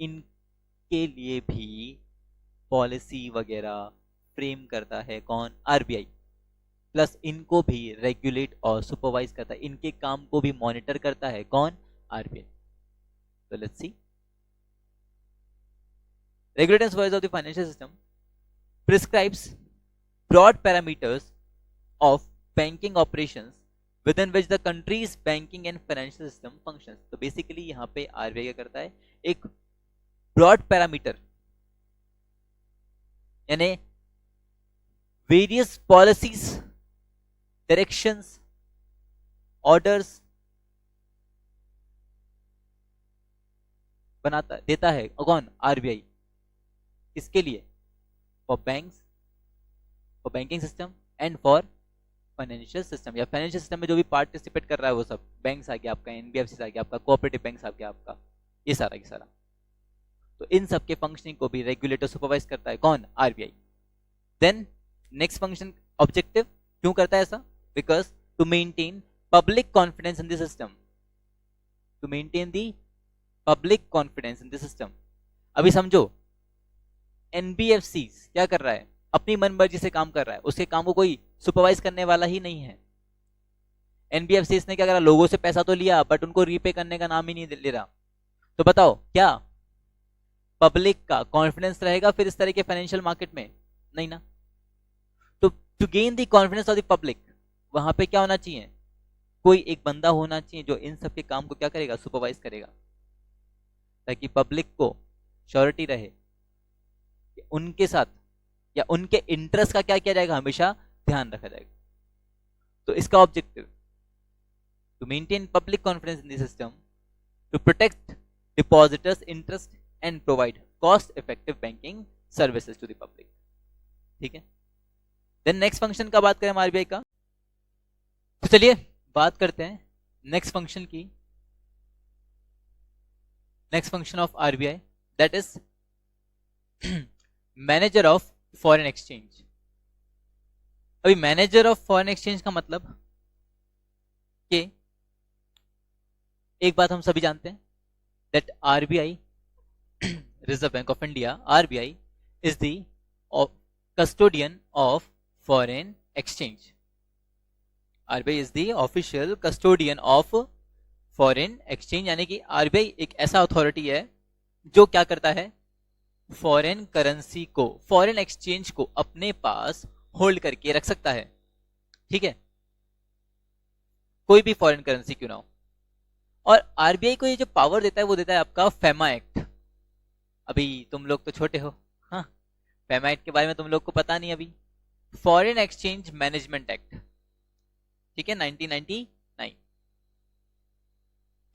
इनके लिए भी पॉलिसी वगैरह फ्रेम करता है कौन? आरबीआई। प्लस इनको भी रेगुलेट और सुपरवाइज करता है, इनके काम को भी मॉनिटर करता है कौन? आरबीआई। तो let's see, regulator and supervisor of the financial system prescribes broad parameters of banking operations within which the country's banking and financial system functions। तो बेसिकली यहाँ पे आरबीआई क्या करता है? एक ब्रॉड पैरामीटर यानी वेरियस पॉलिसीज, डायरेक्शंस, ऑर्डर्स बनाता देता है कौन? आरबीआई। किसके लिए? For banks, for banking system and for financial system. या फाइनेंशियल सिस्टम में जो भी पार्टिसिपेट कर रहा है वो सब, बैंक्स आ गया आपका, एनबीएफसी आ गया आपका, कोऑपरेटिव बैंक्स आ गया आपका, ये सारा की सारा। तो इन सब के फंक्शनिंग को भी रेगुलेटर सुपरवाइज करता है कौन? RBI. Then next function objective, क्यों करता है ऐसा? Because to maintain public confidence in the system, to maintain the public confidence in the system. अभी समझो एनबीएफसी क्या कर रहा है? अपनी मनमर्जी से काम कर रहा है, उसके काम को कोई सुपरवाइज करने वाला ही नहीं है। एनबीएफसी ने क्या करा? लोगों से पैसा तो लिया बट उनको रीपे करने का नाम ही नहीं ले रहा। तो बताओ क्या पब्लिक का कॉन्फिडेंस रहेगा फिर इस तरह के फाइनेंशियल मार्केट में? नहीं ना। तो to gain the confidence of the public, वहां पे क्या होना चाहिए? कोई एक बंदा होना चाहिए जो इन सब के काम को क्या करेगा? सुपरवाइज करेगा, ताकि पब्लिक को श्योरिटी रहे कि उनके साथ या उनके इंटरेस्ट का क्या किया जाएगा? हमेशा ध्यान रखा जाएगा। तो इसका objective to maintain public confidence in the system, to protect depositors interest and provide cost effective banking services to the public. ठीक है। देन नेक्स्ट फंक्शन का बात करें आरबीआई का, तो चलिए बात करते हैं नेक्स्ट फंक्शन की। Next function of RBI that is manager of foreign exchange. अभी मैनेजर ऑफ फॉरेन एक्सचेंज का मतलब कि एक बात हम सभी जानते हैं that RBI, reserve bank of India, RBI is the custodian of foreign exchange. RBI is the official custodian of foreign exchange, यानी कि आरबीआई एक ऐसा अथॉरिटी है जो क्या करता है? फॉरेन करेंसी को, फॉरेन एक्सचेंज को अपने पास होल्ड करके रख सकता है। ठीक है, कोई भी फॉरेन करेंसी क्यों ना हो। और आरबीआई को ये जो पावर देता है वो देता है आपका फेमा एक्ट। अभी तुम लोग तो छोटे हो, हाँ, फेमा एक्ट के बारे में तुम लोग को पता नहीं अभी, फॉरेन एक्सचेंज मैनेजमेंट एक्ट, ठीक है, 1999।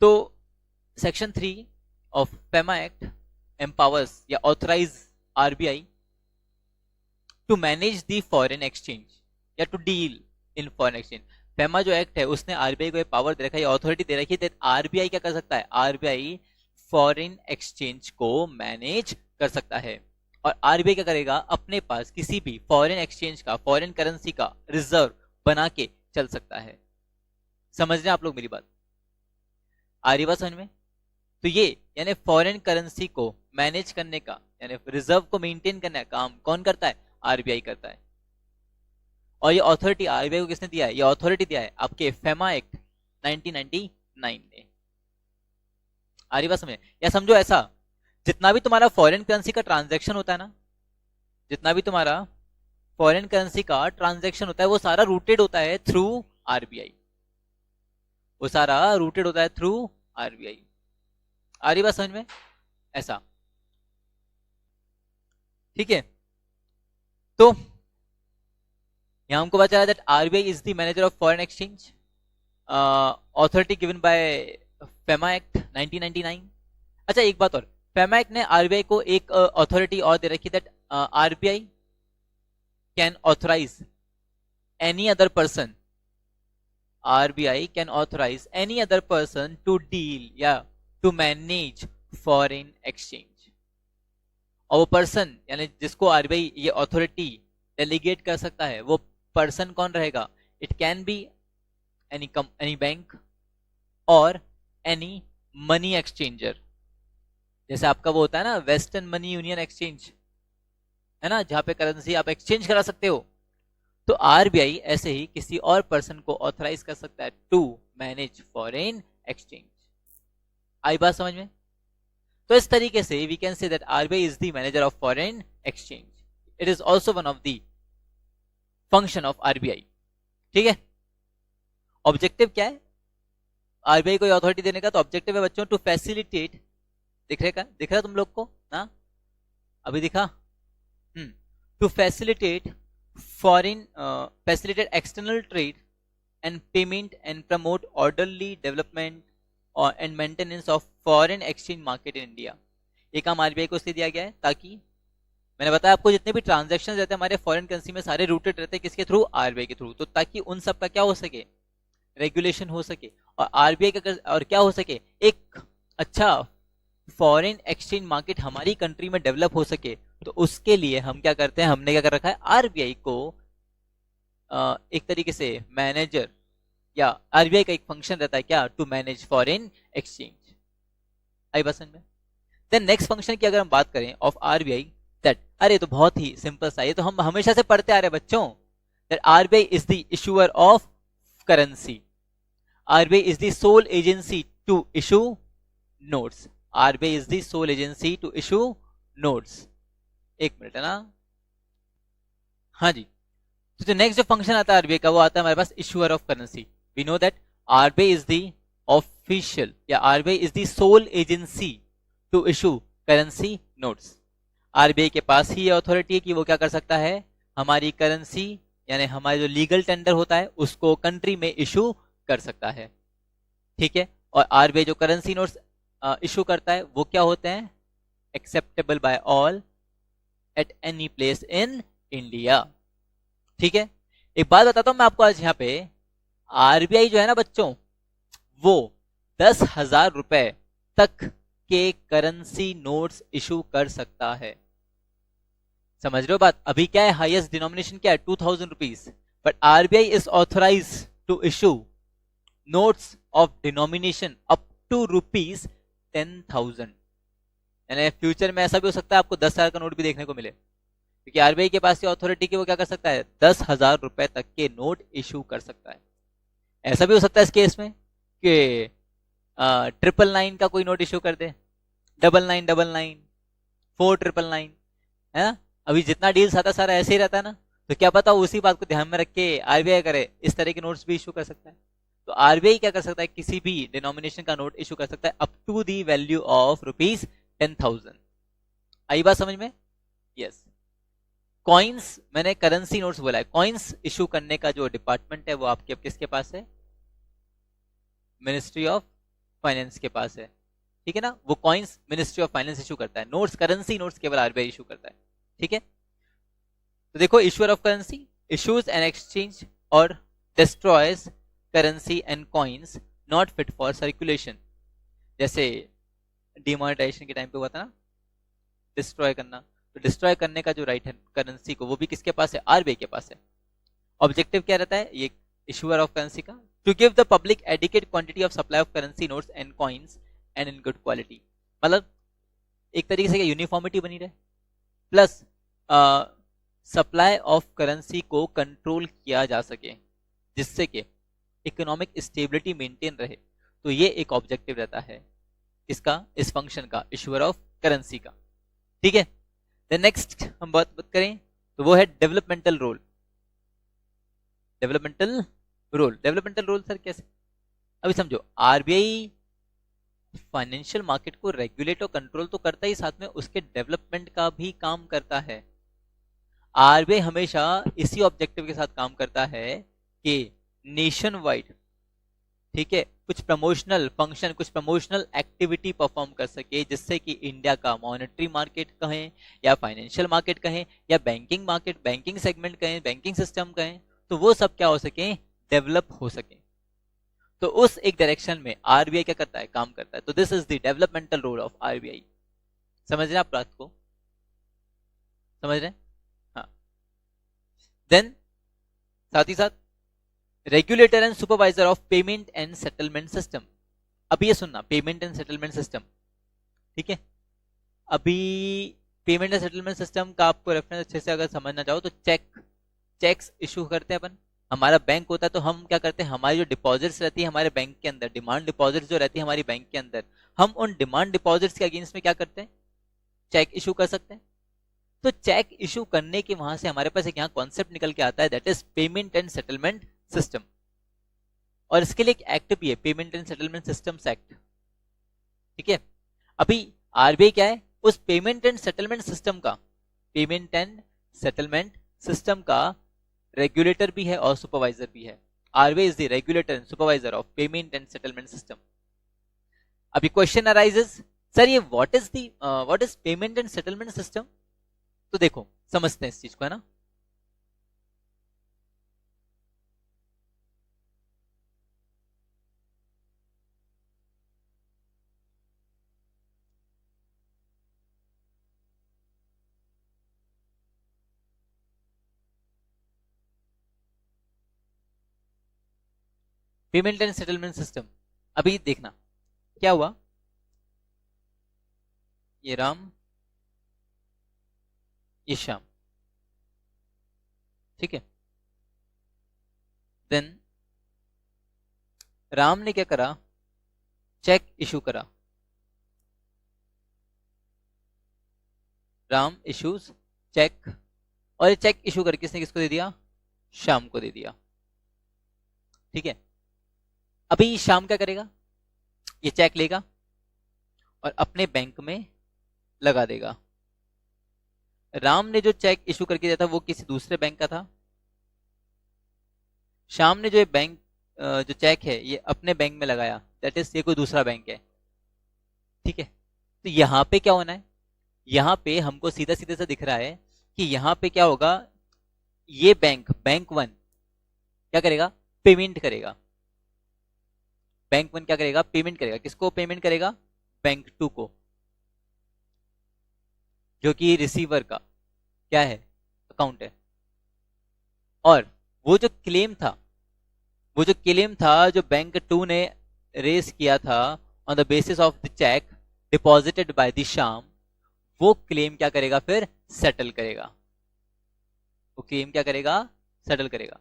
तो section 3 of FEMA act empowers या authorise RBI to manage the foreign exchange या to deal in foreign exchange. FEMA जो एक्ट है उसने आरबीआई को पावर दे रखा है, अथॉरिटी दे रखी है, आरबीआई क्या कर सकता है, आरबीआई फॉरेन एक्सचेंज को मैनेज कर सकता है। और आरबीआई क्या करेगा, अपने पास किसी भी फॉरेन एक्सचेंज का, फॉरेन करेंसी का रिजर्व बना के चल सकता है। समझ रहे हैं आप लोग मेरी बात, आ रही बात समझ में? तो ये यानी फॉरेन करेंसी को मैनेज करने का यानी रिजर्व को मेंटेन करने का काम कौन करता है, आरबीआई करता है। और ये अथॉरिटी आरबीआई को किसने दिया है, ये अथॉरिटी दिया है आपके फेमा एक्ट 1999 ने। आ रही बात समझ? या समझो ऐसा, जितना भी तुम्हारा फॉरेन करेंसी का ट्रांजैक्शन होता है ना, जितना भी तुम्हारा फॉरेन करेंसी का ट्रांजैक्शन होता है वो सारा रूटेड होता है थ्रू आरबीआई, वो सारा रूटेड होता है थ्रू आरबीआई। आ रही बात समझ में? ऐसा, ठीक है। तो यहां हमको पता चला that RBI is the manager of foreign exchange, authority given by FEMA act 1999। अच्छा एक बात और, फेमा एक्ट ने आरबीआई को एक अथॉरिटी और दे रखी, that RBI can authorise any other person, RBI can authorise any other person to deal या टू मैनेज फॉरेन एक्सचेंज। और वो पर्सन यानी जिसको आरबीआई ये अथॉरिटी डेलीगेट कर सकता है, वो पर्सन कौन रहेगा, it can be any bank और एनी मनी एक्सचेंजर। जैसे आपका वो होता है ना वेस्टर्न मनी यूनियन एक्सचेंज, है ना, जहां पे करेंसी आप एक्सचेंज करा सकते हो। तो आरबीआई ऐसे ही किसी और पर्सन को ऑथराइज कर सकता है टू मैनेज फॉरेन एक्सचेंज। आई बात समझ में? तो इस तरीके से we can say that RBI is the manager of foreign exchange. It is also one of the function of RBI, ठीक है। ऑब्जेक्टिव क्या है आरबीआई को अथॉरिटी देने का? तो ऑब्जेक्टिव है बच्चों टू फैसिलिटेट, दिख रहा तुम लोग को ना, अभी दिखा, to facilitate foreign, facilitate external trade and payment and promote orderly development and maintenance of foreign exchange market in India. ये काम आरबीआई को इसलिए दिया गया है ताकि, मैंने बताया आपको, जितने भी ट्रांजैक्शन रहते हैं हमारे फॉरेन करेंसी में सारे रूटेड रहते हैं किसके थ्रू, आरबीआई के थ्रू। तो ताकि उन सब का क्या हो सके, रेगुलेशन हो सके, और आरबीआई का और क्या हो सके, एक अच्छा फॉरेन एक्सचेंज मार्केट हमारी कंट्री में डेवलप हो सके। तो उसके लिए हम क्या करते हैं, हमने क्या कर रखा है, आरबीआई को एक तरीके से मैनेजर, या आरबीआई का एक फंक्शन रहता है क्या, टू मैनेज फॉरेन एक्सचेंज। आई बात समझ में? देन नेक्स्ट फंक्शन की अगर हम बात करें ऑफ आरबीआई, दैट, अरे तो बहुत ही सिंपल सा, ये तो हम हमेशा से पढ़ते आ रहे हैं बच्चों, that RBI is the issuer of currency, RBI is the sole agency to issue notes, RBI is the sole agency to issue notes. एक मिनट है ना, हाँ जी। तो जो नेक्स्ट जो फंक्शन आता है आरबीआई का, वो आता है हमारे पास issuer of currency. We know that RBI is the official या RBI is the sole agency to issue currency notes. RBI के पास ही ये अथॉरिटी है कि वो क्या कर सकता है, हमारी करेंसी यानी हमारे जो लीगल टेंडर होता है उसको कंट्री में इशू कर सकता है, ठीक है। और आरबीआई जो करेंसी नोट्स इशू करता है वो क्या होते हैं, acceptable bye all at any place in India, ठीक है। एक बात बताता हूं मैं आपको आज यहाँ पे, आरबीआई जो है ना बच्चों, वो 10,000 रुपए तक के करेंसी नोट्स इशू कर सकता है। समझ रहे हो बात? अभी क्या है, हाईएस्ट डिनोमिनेशन क्या है, 2,000 rupees, but RBI is authorise to issue notes of denomination up to ₹10,000। यानी फ्यूचर में ऐसा भी हो सकता है आपको 10,000 का नोट भी देखने को मिले, क्योंकि आरबीआई के पास ये अथॉरिटी की वो क्या कर सकता है, 10,000 रुपए तक के नोट इशू कर सकता है। ऐसा भी हो सकता है इस केस में कि 999 का कोई नोट इशू कर दे, 9999, 4999, है ना। अभी जितना डील्स आता सारा ऐसे ही रहता है ना, तो क्या पता उसी बात को ध्यान में रख के आरबीआई करे, इस तरह के नोट्स भी इशू कर सकता है। तो आरबीआई क्या कर सकता है, किसी भी डिनोमिनेशन का नोट इशू कर सकता है up to the value of ₹10,000। आई बात समझ में? यस। कॉइन्स, मैंने करेंसी नोट्स बोला है, कॉइन्स इशू करने का जो डिपार्टमेंट है वो आपके किसके पास है? मिनिस्ट्री ऑफ फाइनेंस के पास है, ठीक है ना। वो coins ministry of finance issue करता है, नोट्स, करेंसी नोट्स केवल आरबीआई इशू करता है, ठीक है। तो देखो, issuer of currency issues an exchange और destroys currency and coins not fit for circulation. जैसे डिमोनेटाइजेशन के टाइम पे हुआ था ना, डिस्ट्रॉय करना, तो डिस्ट्रॉय करने का जो राइट है करेंसी को, वो भी किसके पास है? आरबीआई के पास है। ऑब्जेक्टिव क्या रहता है ये इशूअर ऑफ करेंसी का? To give the public adequate quantity of supply of currency notes and coins and in good quality. मतलब एक तरीके से यूनिफॉर्मिटी बनी रहे, प्लस सप्लाई ऑफ करेंसी को कंट्रोल किया जा सके, जिससे कि इकोनॉमिक स्टेबिलिटी मेंटेन रहे। तो ये एक ऑब्जेक्टिव रहता है इसका, इस फंक्शन का, इशूअर ऑफ करेंसी का, ठीक है। देन नेक्स्ट हम बात करें तो वो है developmental role. Developmental role sir कैसे? अभी समझो, आरबीआई फाइनेंशियल मार्केट को रेगुलेट और कंट्रोल तो करता ही, साथ में उसके डेवलपमेंट का भी काम करता है। आरबीआई हमेशा इसी ऑब्जेक्टिव के साथ काम करता है कि नेशन वाइड, ठीक है, कुछ प्रमोशनल फंक्शन, कुछ प्रमोशनल एक्टिविटी परफॉर्म कर सके, जिससे कि इंडिया का मॉनेटरी मार्केट कहें या फाइनेंशियल मार्केट कहें या बैंकिंग मार्केट, बैंकिंग सेगमेंट कहें, बैंकिंग सिस्टम कहें, तो वो सब क्या हो सके? डेवलप हो सके। तो उस एक डायरेक्शन में आरबीआई क्या करता है? काम करता है। तो this is the developmental role of RBI. समझ रहे हैं आप बात को? समझ रहे हैं? हाँ। देन साथ ही साथ regulator and supervisor of payment and settlement system. अभी ये सुनना, पेमेंट एंड सेटलमेंट सिस्टम, ठीक है। अभी पेमेंट एंड सेटलमेंट सिस्टम का आपको रेफरेंस अच्छे से अगर समझना चाहो तो चेक्स इशू करते हैं अपन। हमारा बैंक होता है तो हम क्या करते हैं? हमारी जो डिपॉजिट्स रहती है हमारे बैंक के अंदर, डिमांड डिपॉजिट्स जो रहती है हमारी बैंक के अंदर, हम उन डिमांड डिपॉजिट्स के अगेंस्ट में क्या करते हैं? चेक इशू कर सकते हैं। तो चेक इशू करने के वहां से हमारे पास एक यहाँ कॉन्सेप्ट निकल के आता है, that is payment and settlement system. और इसके लिए एक एक्ट भी है, payment and settlement systems act, ठीक है। अभी आरबीआई क्या है? उस पेमेंट एंड सेटलमेंट सिस्टम का, पेमेंट एंड सेटलमेंट सिस्टम का रेगुलेटर भी है और सुपरवाइजर भी है। RBI is the regulator and supervisor of payment and settlement system. अभी क्वेश्चन अराइजेस, सर ये what is payment and settlement system? तो देखो, समझते हैं इस चीज को, है ना। पेमेंट एंड सेटलमेंट सिस्टम, अभी देखना क्या हुआ। ये राम, ये श्याम, ठीक है। देन राम ने क्या करा? चेक इशू करा। राम इशूज चेक, और ये चेक इशू करके किसने किसको दे दिया? श्याम को दे दिया, ठीक है। अभी श्याम क्या करेगा? ये चेक लेगा और अपने बैंक में लगा देगा। राम ने जो चेक इशू करके दिया था वो किसी दूसरे बैंक का था। श्याम ने जो बैंक जो चेक है ये अपने बैंक में लगाया, दैट इज ये कोई दूसरा बैंक है, ठीक है। तो यहाँ पे क्या होना है? यहाँ पे हमको सीधा सीधे से दिख रहा है कि यहाँ पे क्या होगा? ये बैंक वन क्या करेगा? पेमेंट करेगा। बैंक वन क्या करेगा? पेमेंट करेगा। किसको पेमेंट करेगा? बैंक टू को, जो कि रिसीवर का क्या है? अकाउंट है। और वो जो क्लेम था जो बैंक टू ने रेस किया था on the basis of the check deposited by the Shyam, वो क्लेम क्या करेगा? फिर सेटल करेगा। वो क्लेम क्या करेगा? सेटल करेगा।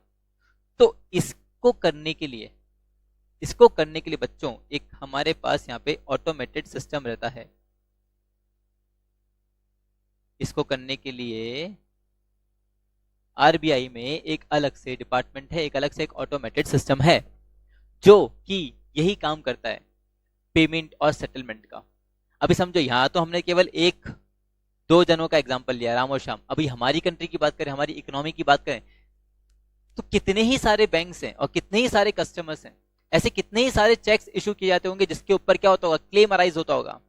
तो इसको करने के लिए बच्चों एक हमारे पास यहाँ पे ऑटोमेटेड सिस्टम रहता है। इसको करने के लिए आरबीआई में एक अलग से डिपार्टमेंट है, एक अलग से एक ऑटोमेटेड सिस्टम है जो कि यही काम करता है पेमेंट और सेटलमेंट का। अभी समझो, यहां तो हमने केवल एक दो जनों का एग्जाम्पल लिया, राम और श्याम। अभी हमारी कंट्री की बात करें, हमारी इकोनॉमी की बात करें, तो कितने ही सारे बैंक्स हैं और कितने ही सारे कस्टमर्स हैं, ऐसे कितने ही सारे चेक्स इशू किए जाते होंगे जिसके ऊपर क्या होता होगा, क्लेम अराइज होता होगा।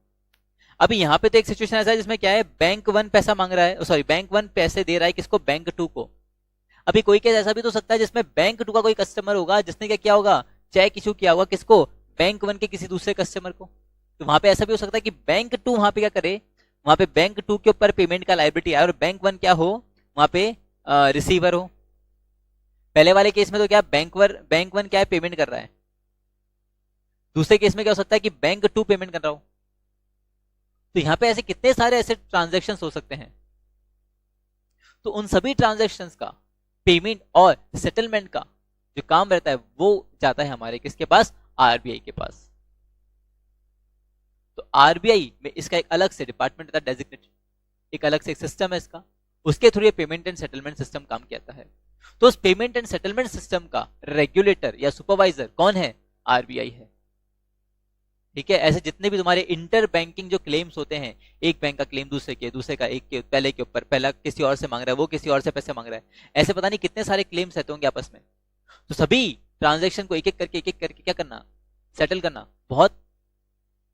अभी यहाँ पे तो एक सिचुएशन ऐसा है जिसमें क्या है, बैंक वन पैसा मांग रहा है, सॉरी बैंक वन पैसे दे रहा है किसको, बैंक टू को। अभी कोई केस ऐसा भी तो सकता है जिसमें बैंक टू का कोई कस्टमर होगा जिसने क्या किया होगा, चेक इशू किया होगा किसको, बैंक वन के किसी दूसरे कस्टमर को। तो वहां पे ऐसा भी हो सकता है कि बैंक टू वहां पे क्या करे, वहां पे बैंक टू के ऊपर पेमेंट का लायबिलिटी है और बैंक वन क्या हो, वहां पे रिसीवर हो। पहले वाले केस में तो क्या बैंक वन क्या है, पेमेंट कर रहा है। दूसरे केस में क्या हो सकता है कि बैंक टू पेमेंट कर रहा हो। तो यहां पे ऐसे कितने सारे ऐसे ट्रांजेक्शन हो सकते हैं। तो उन सभी ट्रांजेक्शन्स का पेमेंट और सेटलमेंट का जो काम रहता है वो जाता है हमारे किसके पास, आरबीआई के पास। तो आरबीआई में इसका एक अलग से डिपार्टमेंट रहता है डेजिग्नेटेड, एक अलग से एक सिस्टम है इसका, उसके थ्रू ये पेमेंट एंड सेटलमेंट सिस्टम काम किया है। तो उस पेमेंट एंड सेटलमेंट सिस्टम का रेगुलेटर या सुपरवाइजर कौन है, आरबीआई है। ठीक है, ऐसे जितने भी तुम्हारे इंटर बैंकिंग जो क्लेम्स होते हैं, एक बैंक का क्लेम दूसरे के, दूसरे का एक के पहले के ऊपर, पहला किसी और से मांग रहा है, वो किसी और से पैसे मांग रहा है, ऐसे पता नहीं कितने सारे क्लेम्स रहते होंगे आपस में। तो सभी ट्रांजेक्शन को एक एक करके क्या करना, सेटल करना बहुत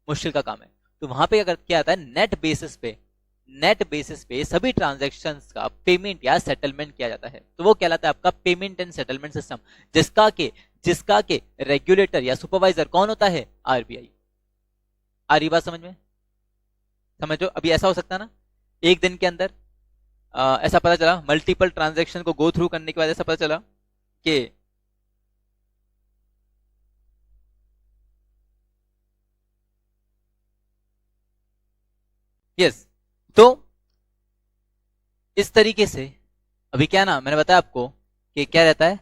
मुश्किल का काम है। तो वहां पे क्या आता है, नेट बेसिस पे सभी ट्रांजेक्शन्स का पेमेंट या सेटलमेंट किया जाता है। तो वो कहलाता है आपका पेमेंट एंड सेटलमेंट सिस्टम, जिसका के रेगुलेटर या सुपरवाइजर कौन होता है, आरबीआई। आ रही बात समझ में, समझो। अभी ऐसा हो सकता है ना, एक दिन के अंदर ऐसा पता चला, मल्टीपल ट्रांजेक्शन को गो थ्रू करने के बाद ऐसा पता चला कि यस, तो इस तरीके से अभी क्या ना, मैंने बताया आपको कि क्या रहता है,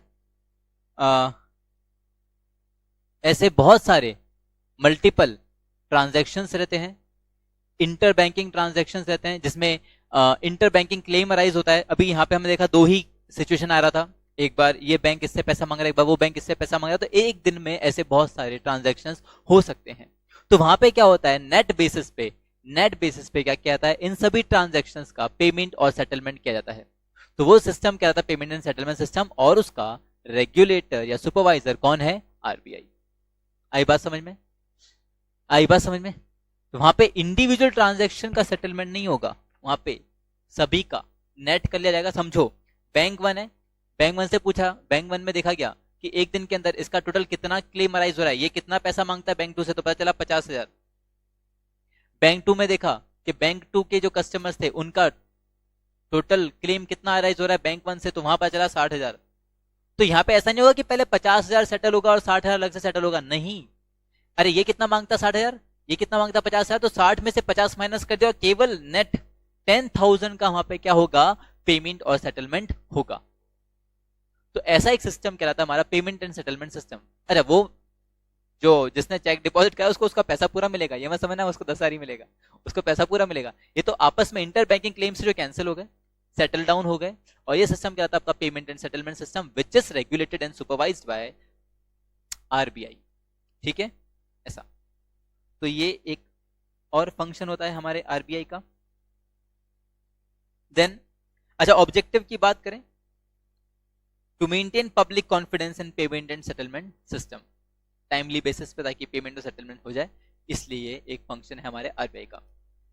ऐसे बहुत सारे मल्टीपल ट्रांजैक्शंस रहते हैं, इंटर बैंकिंग ट्रांजैक्शंस रहते हैं जिसमें इंटर बैंकिंग क्लेम अराइज होता है। अभी यहाँ पे हमने देखा दो ही सिचुएशन आ रहा था, एक बार ये बैंक इससे पैसा मांग रहा है, एक बार वो बैंक इससे पैसा मांग रहा है। तो एक दिन में ऐसे बहुत सारे ट्रांजैक्शंस हो सकते हैं। तो वहां पे क्या होता है, नेट बेसिस पे क्या किया जाता है, इन सभी ट्रांजैक्शंस का पेमेंट और सेटलमेंट किया जाता है। तो वो सिस्टम क्या रहता है, पेमेंट एंड सेटलमेंट सिस्टम, और उसका रेगुलेटर या सुपरवाइजर कौन है, आरबीआई। आई बात समझ में, आई बात समझ में। तो वहां पे इंडिविजुअल ट्रांजैक्शन का सेटलमेंट नहीं होगा, वहां पे सभी का नेट कर लिया जाएगा। समझो बैंक वन है, बैंक वन से पूछा, बैंक वन में देखा गया कि एक दिन के अंदर इसका टोटल कितना क्लेम अराइज हो रहा है, ये कितना पैसा मांगता है बैंक टू से, तो पता चला 50,000। बैंक टू में देखा कि बैंक टू के जो कस्टमर्स थे उनका टोटल क्लेम कितना अराइज हो रहा है बैंक वन से, तो वहां पता चला 60,000। तो यहाँ पे ऐसा नहीं होगा कि पहले 50,000 सेटल होगा और 60,000 अलग से सेटल होगा, नहीं। अरे ये कितना मांगता 60,000, ये कितना मांगता 50,000, तो 60 में से 50 माइनस कर दिया, केवल नेट 10,000 का वहां पे क्या होगा, पेमेंट और सेटलमेंट होगा। तो ऐसा एक सिस्टम कहलाता है हमारा पेमेंट एंड सेटलमेंट सिस्टम। अरे वो जो जिसने चेक डिपॉजिट किया उसको उसका पैसा पूरा मिलेगा, ये मत समझना उसको 10,000 ही मिलेगा, उसको पैसा पूरा मिलेगा। ये तो आपस में इंटर बैंकिंग क्लेम्स जो कैंसिल हो गए, सेटल डाउन हो गए, और ये सिस्टम क्या था आपका payment and settlement system, which is regulated and supervised by RBI. ठीक है, ऐसा। तो ये एक और फंक्शन होता है हमारे आरबीआई का। देन अच्छा, ऑब्जेक्टिव की बात करें, to maintain public confidence in payment and settlement system, timely basis पे ताकि पेमेंट और सेटलमेंट हो जाए, इसलिए एक फंक्शन है हमारे आरबीआई का।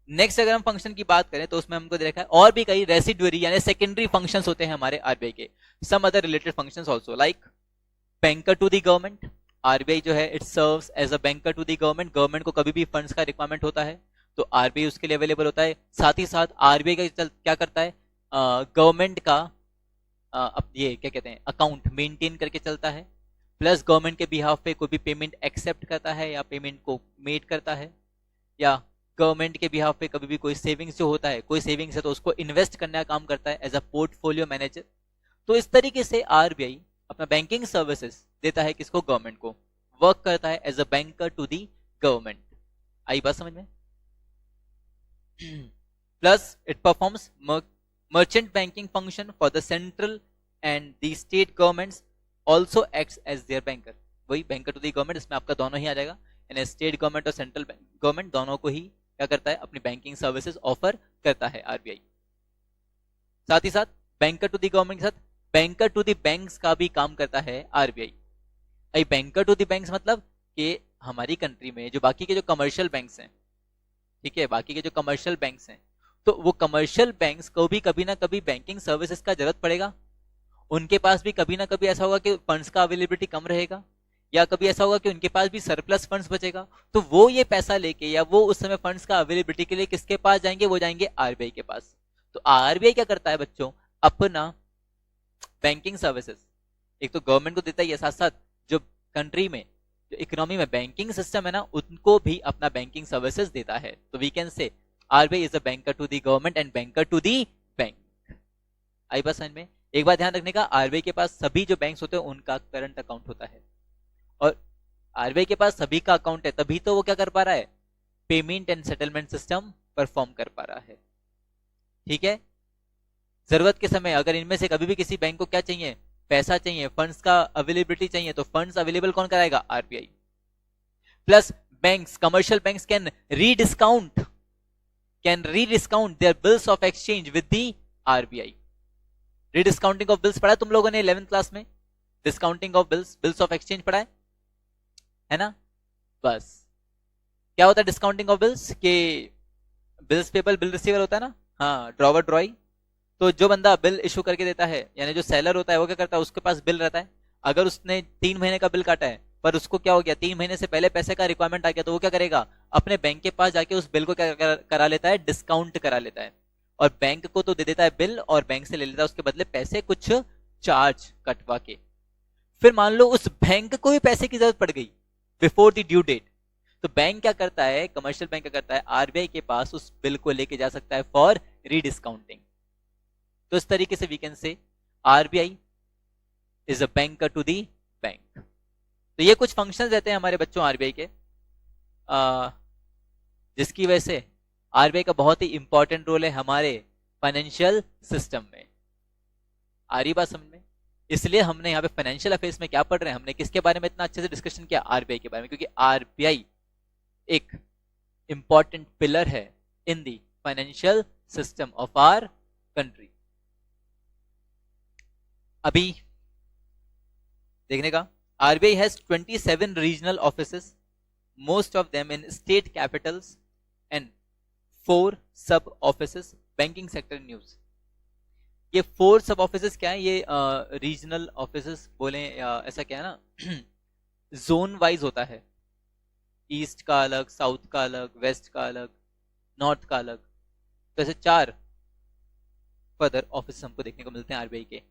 नेक्स्ट अगर हम फंक्शन की बात करें तो उसमें हमको देखा है और भी कई रेसिडुअरी यानी सेकेंडरी फंक्शंस होते हैं हमारे आरबीआई के, some other related functions also, like banker to the government. RBI जो है it serves as a banker to the government, government को कभी भी फंड्स का रिक्वायरमेंट होता है तो आरबीआई उसके लिए अवेलेबल होता है। साथ ही साथ आरबीआई का क्या करता है, गवर्नमेंट का अब ये क्या कहते हैं, अकाउंट मेंटेन करके चलता है, प्लस गवर्नमेंट के बिहाफ पे कोई भी पेमेंट एक्सेप्ट करता है या पेमेंट को मेड करता है, या गवर्नमेंट के बिहाफ पे कभी भी कोई सेविंग्स जो होता है, कोई सेविंग्स है तो उसको इन्वेस्ट करने का काम करता है एज अ पोर्टफोलियो मैनेजर। तो इस तरीके से आरबीआई अपना बैंकिंग सर्विसेज देता है किसको, गवर्नमेंट को, वर्क करता है as a banker to the government. आई बात समझ में। Plus it performs merchant banking function for the central and the state governments, also acts as their banker। वही बैंकर टू दी गवर्नमेंट, इसमें आपका दोनों ही आ जाएगा, यानी स्टेट गवर्नमेंट और सेंट्रल गवर्नमेंट दोनों को ही क्या करता है, अपनी बैंकिंग सर्विसेज ऑफर करता है आरबीआई। साथ ही साथ बैंकर टू द गवर्नमेंट के साथ बैंकर टू द बैंक्स का भी काम करता है RBI. I banker to the banks मतलब कि हमारी कंट्री में जो बाकी के जो कमर्शियल बैंक्स हैं, ठीक है, बाकी के जो कमर्शियल बैंक्स हैं, तो वो कमर्शियल बैंक्स को भी कभी ना कभी बैंकिंग सर्विसेज का जरूरत पड़ेगा। उनके पास भी कभी ना कभी ऐसा होगा कि फंड्स का अवेलेबिलिटी कम रहेगा, या कभी ऐसा होगा कि उनके पास भी सरप्लस फंड्स बचेगा, तो वो ये पैसा लेके या वो उस समय फंड्स का अवेलेबिलिटी के लिए किसके पास जाएंगे, वो जाएंगे आरबीआई के पास। तो आरबीआई क्या करता है बच्चों, अपना बैंकिंग सर्विसेज एक तो गवर्नमेंट को देता ही है, साथ साथ जो कंट्री में जो इकोनॉमी में बैंकिंग सिस्टम है ना, उनको भी अपना बैंकिंग सर्विसेज देता है। तो we can say RBI is a banker to the government and banker to the bank. आई बात समझ में? एक बात ध्यान रखने का, आरबीआई के पास सभी जो बैंक्स होते हैं उनका करंट अकाउंट होता है, और आरबीआई के पास सभी का अकाउंट है, तभी तो वो क्या कर पा रहा है, payment and settlement system perform कर पा रहा है। ठीक है, जरूरत के समय अगर इनमें से कभी भी किसी बैंक को क्या चाहिए, पैसा चाहिए, फंड्स का अवेलेबिलिटी चाहिए, तो फंड्स अवेलेबल कौन कराएगा, RBI. Plus banks, commercial banks can rediscount their bills of exchange with the RBI. Rediscounting of bills पढ़ा तुम लोगों ने 11th क्लास में, discounting of bills of exchange पढ़ा है ना। बस क्या होता है डिस्काउंटिंग ऑफ बिल्स के, बिल्स पेबल बिल रिसीवर होता है ना, हाँ, ड्रॉवर ड्रॉई। तो जो बंदा बिल इशू करके देता है, यानी जो सेलर होता है, वो क्या करता है, उसके पास बिल रहता है, अगर उसने 3 महीने का बिल काटा है पर उसको क्या हो गया, 3 महीने से पहले पैसे का रिक्वायरमेंट आ गया, तो वो क्या करेगा, अपने बैंक के पास जाके उस बिल को क्या करा लेता है, डिस्काउंट करा लेता है, और बैंक को तो दे देता है बिल और बैंक से ले लेता है उसके बदले पैसे कुछ चार्ज कटवा के। फिर मान लो उस बैंक को भी पैसे की जरूरत पड़ गई बिफोर द ड्यू डेट, तो बैंक क्या करता है, कमर्शियल बैंक क्या करता है, आरबीआई के पास उस बिल को लेके जा सकता है फॉर रीडिस्काउंटिंग। तो इस तरीके से we can say RBI is a banker to the bank. तो ये कुछ फंक्शंस रहते हैं हमारे बच्चों आरबीआई के, जिसकी वजह से आरबीआई का बहुत ही इंपॉर्टेंट रोल है हमारे फाइनेंशियल सिस्टम में। आ रही बात समझ में? इसलिए हमने यहाँ पे फाइनेंशियल अफेयर्स में क्या पढ़ रहे हैं, हमने किसके बारे में इतना अच्छे से डिस्कशन किया, आरबीआई के बारे में, क्योंकि आरबीआई एक इंपॉर्टेंट पिलर है in the financial system of our country. अभी देखने का, RBI has 27 regional offices, most of them in state capitals and 4 sub offices banking sector news. ये 4 सब ऑफिसेस क्या है, ये रीजनल ऑफिसेस बोले ऐसा क्या है ना, जोन वाइज होता है, ईस्ट का अलग, साउथ का अलग, वेस्ट का अलग, नॉर्थ का अलग, तो ऐसे 4 फर्दर ऑफिस हमको देखने को मिलते हैं आरबीआई के।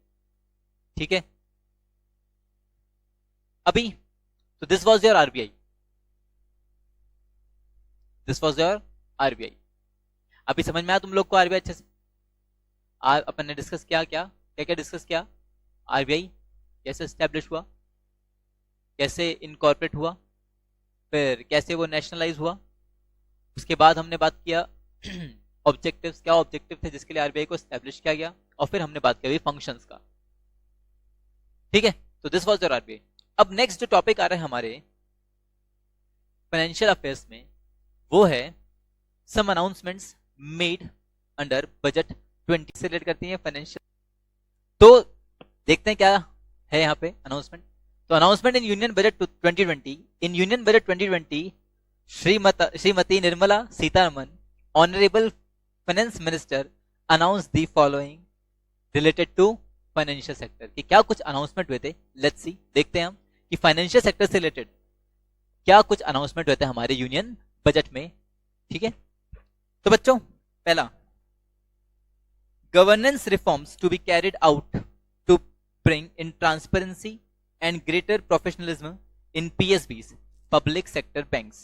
ठीक है, अभी तो this was your RBI, this was your RBI. अभी समझ में आया तुम लोग को आरबीआई अच्छे से? अपन ने डिस्कस किया, क्या क्या क्या डिस्कस किया, आरबीआई कैसे स्टैब्लिश हुआ, कैसे इनकॉर्पोरेट हुआ, फिर कैसे वो नेशनलाइज हुआ, उसके बाद हमने बात किया ऑब्जेक्टिव्स, क्या ऑब्जेक्टिव थे जिसके लिए आरबीआई को स्टैब्लिश किया गया, और फिर हमने बात की फंक्शंस का। ठीक है, तो दिस वाज योर आरबीआई। अब नेक्स्ट जो टॉपिक आ रहा है हमारे फाइनेंशियल अफेयर्स में, वो है सम अनाउंसमेंट्स मेड अंडर बजट 20 से रिलेट करती है फाइनेंशियल। तो देखते हैं क्या है यहाँ पे अनाउंसमेंट। तो announcement in union budget 2020, in union budget 2020 Shrimati Nirmala Sitharaman, honourable finance minister, announce the following related to financial sector. कि क्या कुछ अनाउंसमेंट हुए थे, लेट्स सी, देखते हैं हम कि फाइनेंशियल सेक्टर से रिलेटेड क्या कुछ अनाउंसमेंट हुए थे हमारे यूनियन बजट में। ठीक है, तो बच्चों पहला, governance reforms to be carried out to bring in transparency and greater professionalism in PSBs, public sector banks.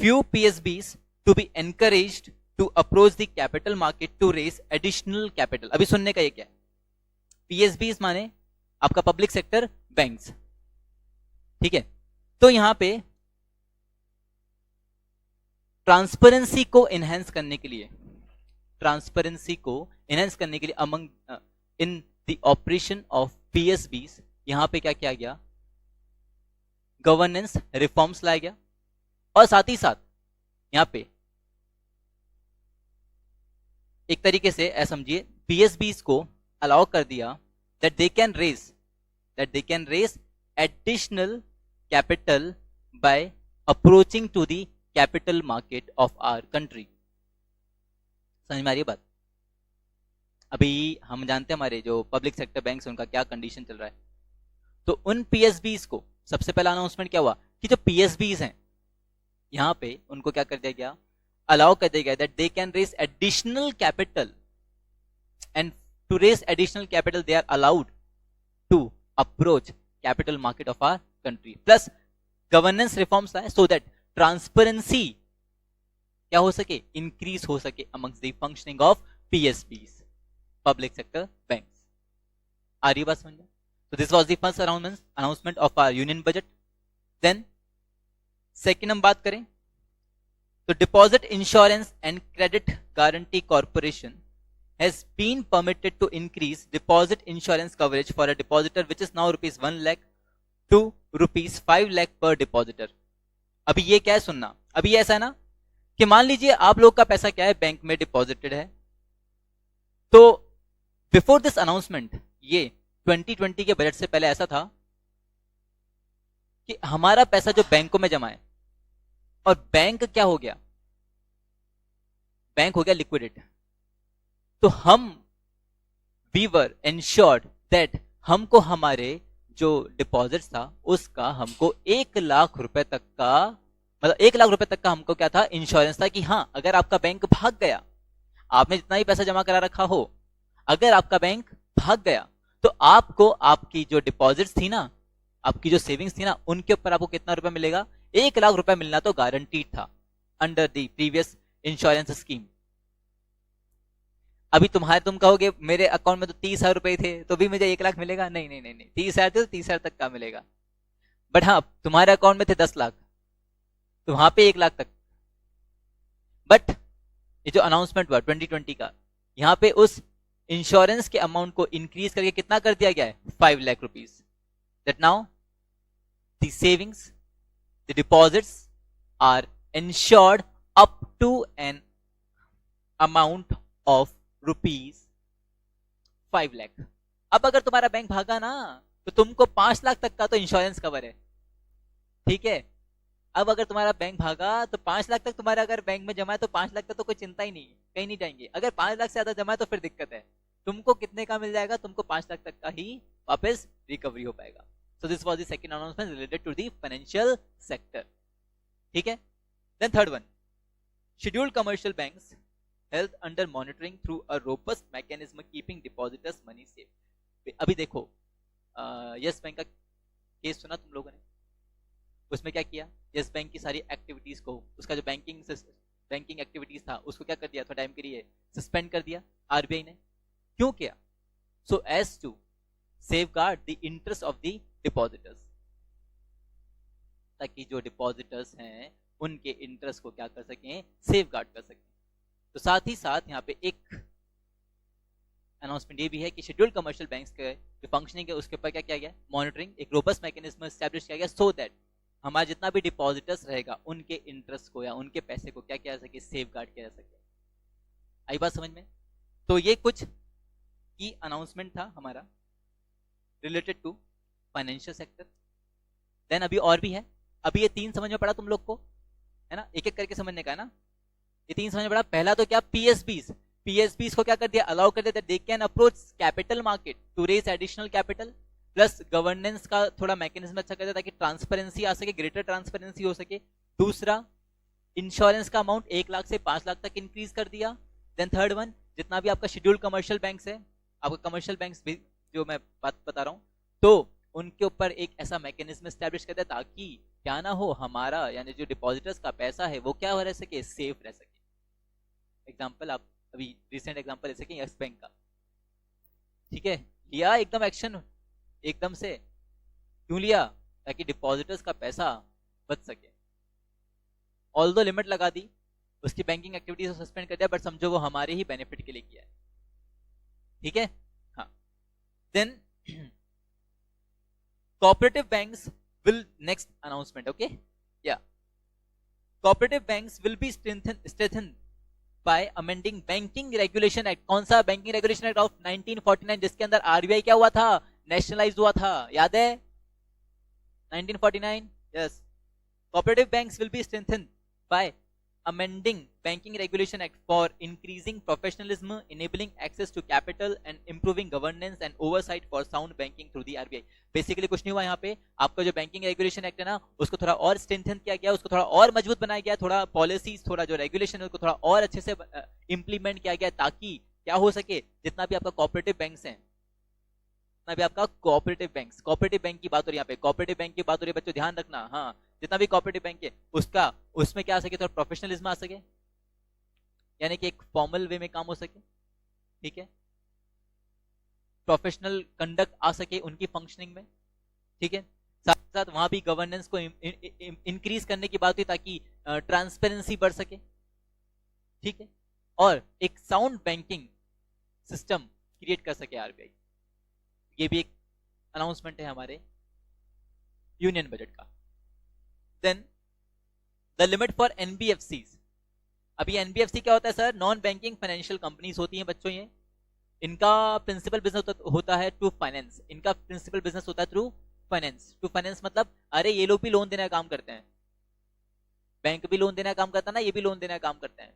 Few PSBs to be encouraged to approach the capital market to raise additional capital. अभी सुनने का ये क्या है, PSBs माने आपका public sector banks. ठीक है, तो यहां पे ट्रांसपेरेंसी को एनहेंस करने के लिए, ट्रांसपेरेंसी को एनहेंस करने के लिए among in the operation of PSBs, यहां पे क्या किया गया, गवर्नेंस रिफॉर्म्स लाया गया, और साथ ही साथ यहां पे एक तरीके से ऐसा समझिए, पीएसबीज को अलाउ कर दिया that they can raise additional capital by approaching to the capital market of our country. समझ में आ रही है बात? अभी हम जानते हैं हमारे जो पब्लिक सेक्टर बैंक उनका क्या कंडीशन चल रहा है। तो उन पीएसबीज को सबसे पहला अनाउंसमेंट क्या हुआ कि जो पीएसबीज हैं यहां पे उनको क्या कर दिया गया, अलाउ कर दिया गया that they can raise additional capital, and to raise additional capital they are allowed to approach capital market of our country. Plus governance reforms लाए सो दैट ट्रांसपेरेंसी क्या हो सके, इंक्रीज हो सके amongst the functioning of PSBs, public sector banks. आ रही बात समझ में? So this was the first announcement of our union budget. Then second हम बात करें तो Deposit Insurance and Credit Guarantee Corporation has been permitted to increase deposit insurance coverage for a depositor which is now rupees 1 lakh to rupees 5 lakh per depositor. अभी ये क्या है सुनना, अभी ऐसा है ना कि मान लीजिए आप लोग का पैसा क्या है बैंक में डिपॉजिटेड है, तो बिफोर दिस अनाउंसमेंट ये 2020 के बजट से पहले ऐसा था कि हमारा पैसा जो बैंकों में जमा है, और बैंक क्या हो गया, बैंक हो गया लिक्विडेट, तो हम वी वर एंश्योर्ड दैट हमको हमारे जो डिपॉजिट था उसका हमको 1 लाख रुपए तक का, मतलब 1 लाख रुपए तक का हमको क्या था, इंश्योरेंस था कि हाँ अगर आपका बैंक भाग गया, आपने जितना ही पैसा जमा करा रखा हो, अगर आपका बैंक भाग गया तो आपको आपकी जो डिपॉजिट्स थी ना, आपकी जो सेविंग्स थी ना, उनके ऊपर आपको कितना रुपए मिलेगा, 1 लाख रुपए मिलना तो गारंटीड था under the previous insurance scheme. अभी तुम कहोगे मेरे अकाउंट में तो 30,000 रुपए थे तो भी मुझे 1 लाख मिलेगा, नहीं नहीं नहीं नहीं, 30,000 थे तो 30,000 तक का मिलेगा। बट हाँ तुम्हारे अकाउंट में थे 10 लाख तो वहां पे 1 लाख तक। बट ये जो अनाउंसमेंट हुआ 2020 का, यहाँ पे उस इंश्योरेंस के अमाउंट को इंक्रीज करके कितना कर दिया गया है, 5 lakh rupees, that now the savings, the deposits are insured up to an amount of rupees 5 lakh. अब अगर तुम्हारा बैंक भागा ना तो तुमको 5 लाख तक का तो इंश्योरेंस कवर है, ठीक है। अब अगर तुम्हारा बैंक भागा तो 5 लाख तक तुम्हारा अगर बैंक में जमा है तो 5 लाख तक तो कोई चिंता ही नहीं, कहीं नहीं जाएंगे। अगर 5 लाख से ज्यादा जमा है तो फिर दिक्कत है, तुमको कितने का मिल जाएगा, तुमको 5 लाख तक का ही वापस रिकवरी हो पाएगा। So this was the second announcement related to the financial sector, ठीक है। Then third one, scheduled commercial banks held under monitoring through a robust mechanism keeping depositors money safe. अभी देखो यस बैंक का case सुना तुम लोगों ने, उसमें क्या किया, यस बैंक की सारी एक्टिविटीज को, उसका जो बैंकिंग एक्टिविटीज था उसको क्या कर दिया, थोड़ा टाइम के लिए सस्पेंड कर दिया आरबीआई ने। क्यों किया? So as to safeguard the interest of the depositors, ताकि जो डिपॉजिटर्स हैं उनके इंटरेस्ट को क्या कर सकें, सेफगार्ड कर सकें। तो साथ ही साथ यहाँ पे एक अनाउंसमेंट ये भी है कि शेड्यूल्ड कमर्शियल बैंक्स के जो फंक्शनिंग है उसके ऊपर क्या किया गया, मॉनिटरिंग, एक रोबस्ट मैकेनिज्म एस्टैब्लिश किया गया सो दैट हमारा जितना भी डिपॉजिटर्स रहेगा उनके इंटरेस्ट को या उनके पैसे को क्या किया जा सके, सेफ गार्ड किया जा सके। आई बात समझ में? तो ये कुछ की अनाउंसमेंट था हमारा related to financial sector. Then अभी और भी है, अभी ये 3 समझ में पड़ा तुम लोग को, है ना, एक एक करके समझने का है ना। ये 3 समझ में पड़ा। पहला तो क्या, पीएसबीज को क्या कर दिया, अलाउ कर दिया they can approach capital market to raise additional capital, plus governance का थोड़ा मैकेनिज्म अच्छा कर दिया ताकि ट्रांसपेरेंसी आ सके, ग्रेटर ट्रांसपेरेंसी हो सके। दूसरा, इंश्योरेंस का अमाउंट 1 लाख से 5 लाख तक इंक्रीज कर दिया। देन थर्ड वन, जितना भी आपका शेड्यूल्ड कमर्शियल बैंक्स है, आपका कमर्शियल बैंक्स भी जो मैं बात बता रहा हूं, तो उनके ऊपर एक ऐसा मैकेनिज्म एस्टैब्लिश कर दिया ताकि क्या ना हो, हमारा यानी जो डिपॉजिटर्स का पैसा है वो क्या रह सके, सेफ रह सके। एग्जाम्पल आप अभी रिसेंट एग्जाम्पल ले सके यस बैंक का, ठीक है, लिया एकदम एक्शन एकदम से, क्यों लिया, ताकि डिपॉजिटर्स का पैसा बच सके। ऑल्दो लिमिट लगा दी, उसकी बैंकिंग एक्टिविटीज को सस्पेंड कर दिया, बट समझो वो हमारे ही बेनिफिट के लिए किया है, ठीक है। हाँ, then cooperative banks will next announcement, okay, yeah, cooperative banks will be strengthened bye amending banking regulation act. कौन सा बैंकिंग रेगुलेशन एक्ट ऑफ 1949, जिसके अंदर आरबीआई क्या हुआ था, नेशनलाइज हुआ था, याद है 1949? Yes. Cooperative banks will be strengthened by amending banking regulation act for increasing professionalism, enabling access to capital and improving governance and oversight for sound banking through the RBI। Basically कुछ नहीं हुआ यहाँ पे, आपका जो बैंकिंग रेगुलेशन एक्ट है ना उसको थोड़ा और स्ट्रेंथन किया गया, उसको थोड़ा और मजबूत बनाया गया, थोड़ा पॉलिसीज, थोड़ा जो रेगुलेशन है उसको थोड़ा और अच्छे से इंप्लीमेंट किया गया, ताकि क्या हो सके, जितना भी आपका कोऑपरेटिव बैंक्स हैं, जितना भी आपका कोऑपरेटिव बैंक की बात हो रही है यहाँ पे, कोऑपरेटिव बैंक की बात हो रही है बच्चों, ध्यान रखना। हाँ, जितना भी कोऑपरेटिव बैंक है उसका, उसमें क्या आ सके, थोड़ा प्रोफेशनलिज्म आ सके, यानी कि एक फॉर्मल वे में काम हो सके, ठीक है, प्रोफेशनल कंडक्ट आ सके उनकी फंक्शनिंग में, ठीक है। साथ साथ वहां भी गवर्नेंस को इंक्रीज करने की बात हुई ताकि ट्रांसपेरेंसी बढ़ सके, ठीक है, और एक साउंड बैंकिंग सिस्टम क्रिएट कर सके आरबीआई। ये भी एक अनाउंसमेंट है हमारे यूनियन बजट का। Then the limit for NBFCs. अभी एनबीएफसी क्या होता है sir, non banking financial companies होती हैं बच्चों। ये इनका प्रिंसिपल बिजनेस होता है टू फाइनेंस, इनका प्रिंसिपल बिजनेस होता है थ्रू फाइनेंस। टू फाइनेंस मतलब अरे ये लोग भी लोन देने का काम करते हैं, बैंक भी लोन देने का काम करता है ना, ये भी लोन देने का काम करते हैं।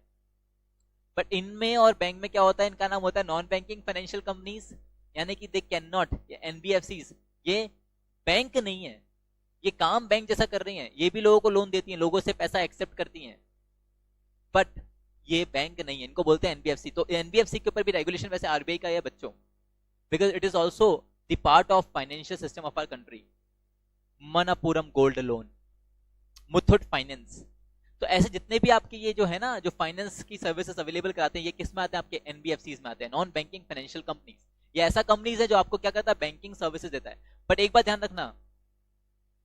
बट इनमें और बैंक में क्या होता है, इनका नाम होता है नॉन बैंकिंग फाइनेंशियल कंपनीज, यानी कि दे कैन नॉट, एनबीएफसीज ये बैंक नहीं है, ये काम बैंक जैसा कर रही हैं, ये भी लोगों को लोन देती हैं, लोगों से पैसा एक्सेप्ट करती हैं, बट ये बैंक नहीं है, इनको बोलते हैं एनबीएफसी। तो एनबीएफसी के ऊपर भी रेगुलेशन वैसे आरबीआई का है बच्चों, because it is also the part of financial system of our country. Manappuram gold loan, Muthoot finance, तो ऐसे जितने भी आपके ये जो है ना, जो फाइनेंस की सर्विसेज अवेलेबल कराते हैं, ये किस में आते हैं, आपके एनबीएफसीज में आते हैं, नॉन बैंकिंग फाइनेंशियल कंपनीज। ये ऐसा कंपनीज है जो आपको क्या करता है, बैंकिंग सर्विसेज देता है। बट एक बात ध्यान रखना,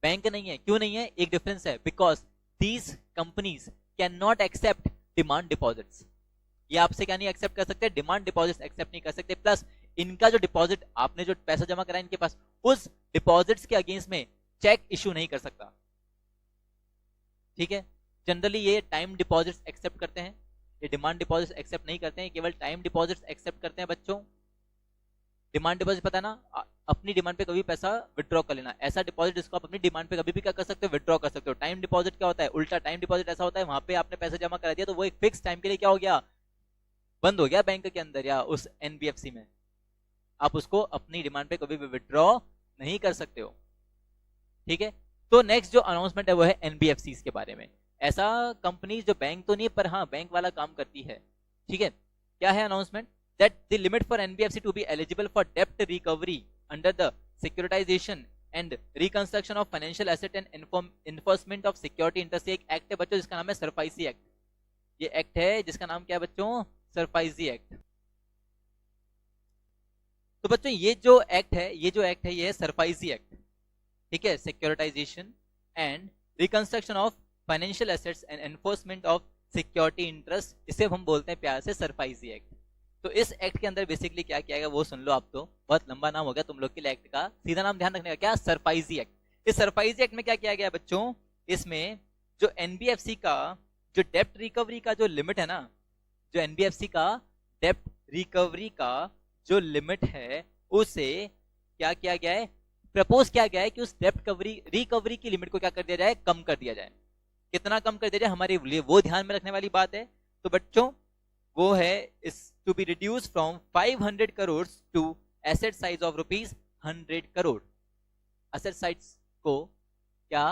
बैंक नहीं है। क्यों नहीं है, एक डिफरेंस है, because these companies can not accept demand deposits. ये आपसे क्या नहीं एक्सेप्ट कर सकते, डिमांड डिपॉजिट्स एक्सेप्ट नहीं कर सकते। प्लस इनका जो डिपॉजिट, आपने जो पैसा जमा करा इनके पास, उस डिपॉजिट्स के अगेंस्ट में चेक इशू नहीं कर सकता, ठीक है। जनरली ये टाइम डिपॉजिट्स एक्सेप्ट करते हैं, ये डिमांड डिपॉजिट्स एक्सेप्ट नहीं करते हैं, केवल टाइम डिपॉजिट्स एक्सेप्ट करते हैं बच्चों। डिमांड डिपॉजिट पता है ना, अपनी डिमांड पे कभी पैसा विड्रॉ कर लेना, ऐसा डिपॉजिट जिसको आप अपनी डिमांड पे कभी भी क्या कर सकते हो, विड्रॉ कर सकते हो। टाइम डिपॉजिट क्या होता है, उल्टा, टाइम डिपॉजिट ऐसा होता है वहां पे आपने पैसा जमा करा दिया तो वो एक फिक्स टाइम के लिए क्या हो गया, बंद हो गया बैंक के अंदर या उस एनबीएफसी में, आप उसको अपनी डिमांड पे कभी भी विड्रॉ नहीं कर सकते हो, ठीक है। तो नेक्स्ट जो अनाउंसमेंट है वो है एनबीएफसी के बारे में। ऐसा कंपनी जो बैंक तो नहीं पर हाँ बैंक वाला काम करती है, ठीक है। क्या है announcement, that the limit for NBFC to be eligible for debt recovery under the securitization and reconstruction of financial asset and enforcement of security interest, एक एक्ट है बच्चों जिसका नाम है सरफाइसी एक्ट। ये एक्ट है जिसका नाम क्या है बच्चों, सरफाइसी एक्ट। तो बच्चों ये जो एक्ट है, ये है सरफाइसी एक्ट, ठीक है, securitisation and reconstruction of financial assets and enforcement of security interest, इसे हम बोलते हैं प्यार से सरफाइसी एक्ट। तो इस एक्ट के अंदर बेसिकली क्या किया गया वो सुन लो आप, तो बहुत लंबा नाम हो गया तुम लोग के लिए एक्ट का, सीधा नाम ध्यान रखने का, क्या, सरफाइजी एक्ट। इस सरफाइजी एक्ट में क्या किया गया बच्चों, इसमें जो एनबीएफसी का जो डेप्ट रिकवरी का जो लिमिट है ना, जो एनबीएफसी का डेप्ट रिकवरी का जो लिमिट है उसे क्या किया गया है, प्रपोज किया गया है कि उस डेप्ट रिकवरी की लिमिट को क्या कर दिया जाए, कम कर दिया जाए। कितना कम कर दिया जाए, हमारे लिए वो ध्यान में रखने वाली बात है। तो बच्चों वो है is to be reduce from 500 crore to asset size of rupees 100 crore. Asset size को क्या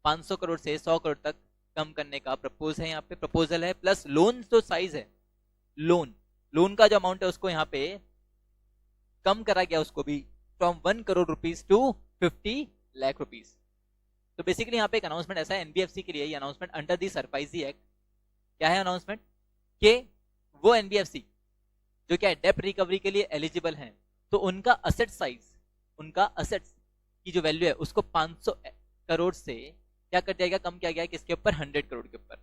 500 करोड़ से 100 करोड़ तक कम करने का प्रपोज है, यहाँ पे प्रपोजल है। प्लस लोन जो साइज है, लोन का जो अमाउंट है उसको यहाँ पे कम करा गया, उसको भी from 1 crore rupees to 50 lakh rupees. तो बेसिकली यहाँ पे एक अनाउंसमेंट ऐसा है एनबीएफसी के लिए, ये अनाउंसमेंट अंडर दी सरफाइजी एक्ट। क्या है अनाउंसमेंट, के वो एनबीएफसी जो क्या डेप्ट रिकवरी के लिए एलिजिबल हैं, तो उनका असेट साइज, उनका असेट्स की जो वैल्यू है उसको 500 करोड़ से क्या कर दिया गया, कम किया गया किसके ऊपर, 100 करोड़ के ऊपर।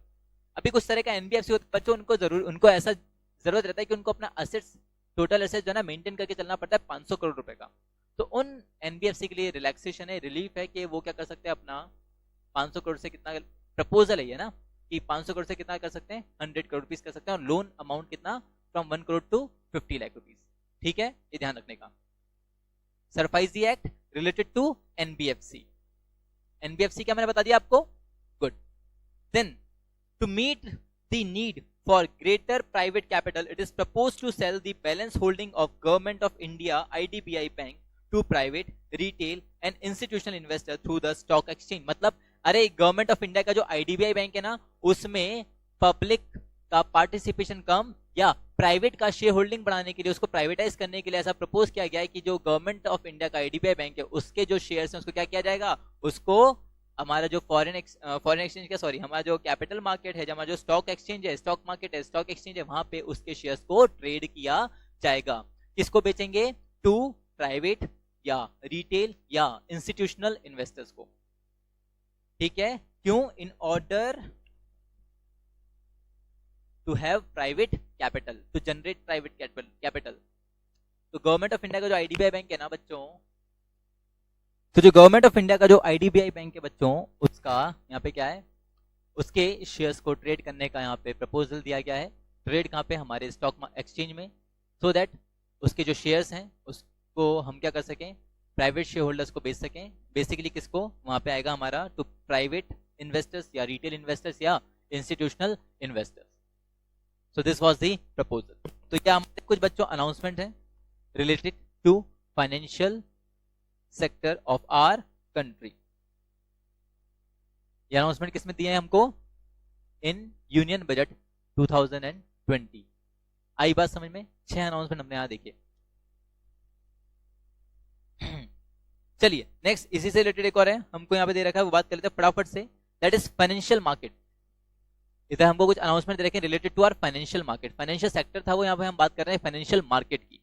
अभी कुछ तरह का एनबीएफसी बच्चों उनको ऐसा जरूरत रहता है कि उनको अपना असेट्स, टोटल असेट्स जो है ना मेंटेन करके चलना पड़ता है 500 करोड़ रुपए का। तो उन एनबीएफसी के लिए रिलैक्सेशन है, रिलीफ है कि वो क्या कर सकते हैं, अपना 500 करोड़ से कितना, प्रपोजल है ये ना, कि 500 करोड़ से कितना कर सकते हैं, 100 करोड़ रुपीस कर सकते हैं, और लोन अमाउंट कितना, from 1 crore to 50 lakh rupees. ठीक है, ये ध्यान रखने का। SARFAESI act related to NBFC. NBFC क्या मैंने बता दिया आपको, good. Then to meet the need for greater private capital, it is proposed to sell the balance holding of Government of India IDBI Bank to private, retail and institutional investor through the stock exchange। मतलब अरे government of India का जो IDBI bank है ना, उसमें public का participation कम या private का शेयर होल्डिंग बढ़ाने के लिए, उसको प्राइवेटाइज करने के लिए ऐसा प्रपोज किया गया है कि जो गवर्नमेंट ऑफ इंडिया का IDBI बैंक है उसके जो शेयर्स हैं उसको क्या किया जाएगा, उसको हमारा जो फॉरेन एक्सचेंज का, सॉरी, हमारा जो कैपिटल मार्केट है, हमारा जो स्टॉक एक्सचेंज है, स्टॉक मार्केट है, स्टॉक एक्सचेंज है, वहां पे उसके शेयर्स को ट्रेड किया जाएगा। किसको बेचेंगे, टू प्राइवेट या रिटेल या इंस्टीट्यूशनल इन्वेस्टर्स को। ठीक है, क्यों, in order to have private capital, to generate private capital. तो गवर्नमेंट ऑफ इंडिया का जो IDBI बैंक है ना बच्चों, तो जो गवर्नमेंट ऑफ इंडिया का जो IDBI बैंक है बच्चों, उसका यहाँ पे क्या है, उसके शेयर्स को ट्रेड करने का यहाँ पे प्रपोजल दिया गया है। ट्रेड कहाँ पे, हमारे स्टॉक एक्सचेंज में, सो दैट उसके जो शेयर्स हैं उसको हम क्या कर सकें, प्राइवेट शेयर होल्डर्स को बेच सकें। बेसिकली किसको, वहां पे आएगा हमारा टू प्राइवेट इन्वेस्टर्स या रिटेल इन्वेस्टर्स या institutional investors. So this was the proposal. तो क्या हमारे कुछ बच्चों अनाउंसमेंट है related to financial sector of our country. ये अनाउंसमेंट किसमें दिए हैं हमको, इन यूनियन बजट 2020। आई बात समझ में, 6 अनाउंसमेंट हमने यहां देखिए। चलिए नेक्स्ट, इसी से रिलेटेड एक और है, हमको यहां पे दे रखा है, वो बात कर लेते हैं फटाफट से। That is financial market. इधर हमको कुछ अनाउंसमेंट दे रखे हैं related to our financial market. Financial sector था वो, यहाँ पे हम बात कर रहे हैं फाइनेंशियल मार्केट की।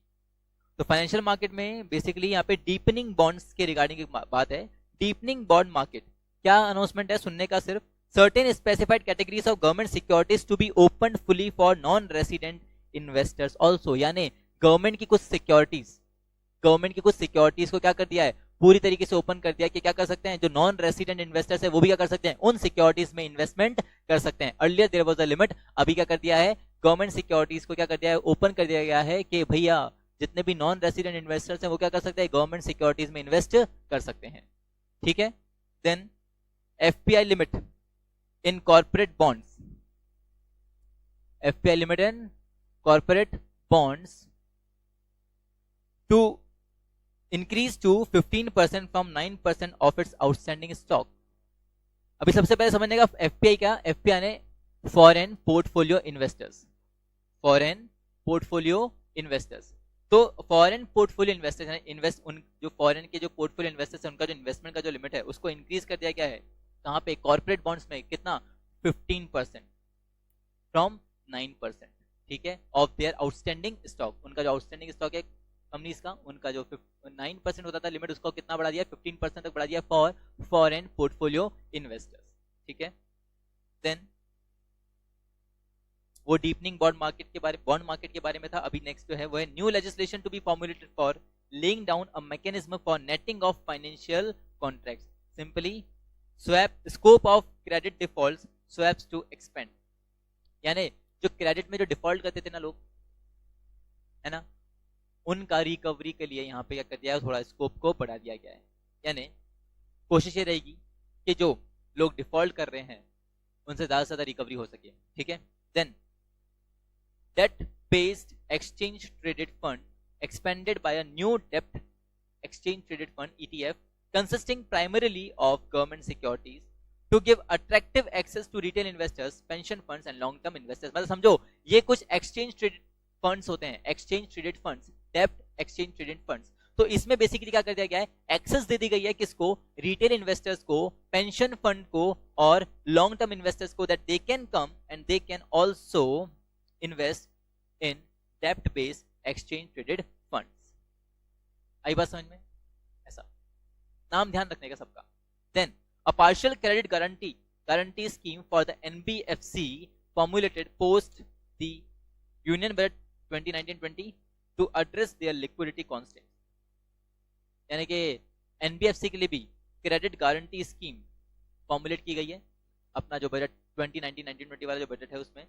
तो फाइनेंशियल मार्केट में बेसिकली यहाँ पे डीपनिंग बॉन्ड्स के रिगार्डिंग बात है। डीपनिंग बॉन्ड मार्केट, क्या अनाउंसमेंट है सुनने का सिर्फ, certain specified categories of government securities to be open fully for non resident investors also. यानी गवर्नमेंट की कुछ सिक्योरिटीज को क्या कर दिया है, पूरी तरीके से ओपन कर दिया कि क्या कर सकते हैं, जो नॉन रेसिडेंट इन्वेस्टर्स है वो भी क्या कर सकते हैं, उन सिक्योरिटीज में इन्वेस्टमेंट कर सकते हैं। Earlier there was a limit, अभी क्या कर दिया है, गवर्नमेंट सिक्योरिटीज को क्या कर दिया है, ओपन कर दिया गया है कि भैया जितने भी नॉन रेसिडेंट इन्वेस्टर्स हैं वो क्या कर सकते हैं, गवर्नमेंट सिक्योरिटीज में इन्वेस्ट कर सकते हैं। ठीक है, then FPI limit in corporate bonds, FPI limit in corporate bonds to increase to 15% from 9% of its outstanding stock. अभी सबसे पहले समझने का FPI क्या, FPI ने foreign portfolio investors, foreign portfolio investors. तो फॉरेन पोर्टफोलियो इन्वेस्टर्स इन्वेस्ट, उन जो फॉरेन के जो पोर्टफोलियो इन्वेस्टर्स हैं उनका जो इन्वेस्टमेंट का जो लिमिट है उसको इंक्रीज कर दिया गया है। कहाँ पे, कॉर्पोरेट बॉन्ड्स में कितना, 15% फ्रॉम 9%। ठीक है, ऑफ देयर आउटस्टैंडिंग स्टॉक, उनका जो आउटस्टैंडिंग स्टॉक है कंपनीज का, उनका जो 9% होता था लिमिट, उसको कितना बढ़ा दिया, 15% तक बढ़ा दिया फॉर फॉरेन पोर्टफोलियो इन्वेस्टर्स। ठीक है, देन वो डीपनिंग बॉन्ड मार्केट के बारे में था। अभी नेक्स्ट जो है वो है new legislation to be formulated for laying down a mechanism for netting of financial contracts, simply swap scope of credit defaults swaps to expand. यानी जो क्रेडिट में जो डिफॉल्ट करते थे ना लोग, है ना, उनका रिकवरी के लिए यहाँ पे क्या कर दिया है, थोड़ा स्कोप को बढ़ा दिया गया है। यानी कोशिश ये रहेगी कि जो लोग डिफॉल्ट कर रहे हैं उनसे ज्यादा से ज्यादा रिकवरी हो सके। ठीक है, then debt based exchange traded fund expanded by a new debt exchange traded fund ETF consisting primarily of government securities to give attractive access to retail investors, pension funds and long term investors। मतलब समझो ये कुछ exchange traded funds होते हैं, exchange traded funds, debt exchange traded funds। तो इसमें basically क्या कर दिया गया है, एक्सेस दे दी गई है किसको, रिटेल इन्वेस्टर्स को, पेंशन फंड को और लॉन्ग टर्म इन्वेस्टर्स को, that they can come and they can also invest in डेप्ट बेस्ड एक्सचेंज ट्रेडेड फंड्स। आई बात समझ में, ऐसा नाम ध्यान रखने का सबका। Then a partial credit guarantee scheme for the NBFC formulated post the Union Budget 2019-20 to address their liquidity constraints। यानी कि NBFC के लिए भी क्रेडिट गारंटी स्कीम फॉर्मुलेट की गई है अपना जो बजट 2019-19-20 वाला जो बजट है उसमें,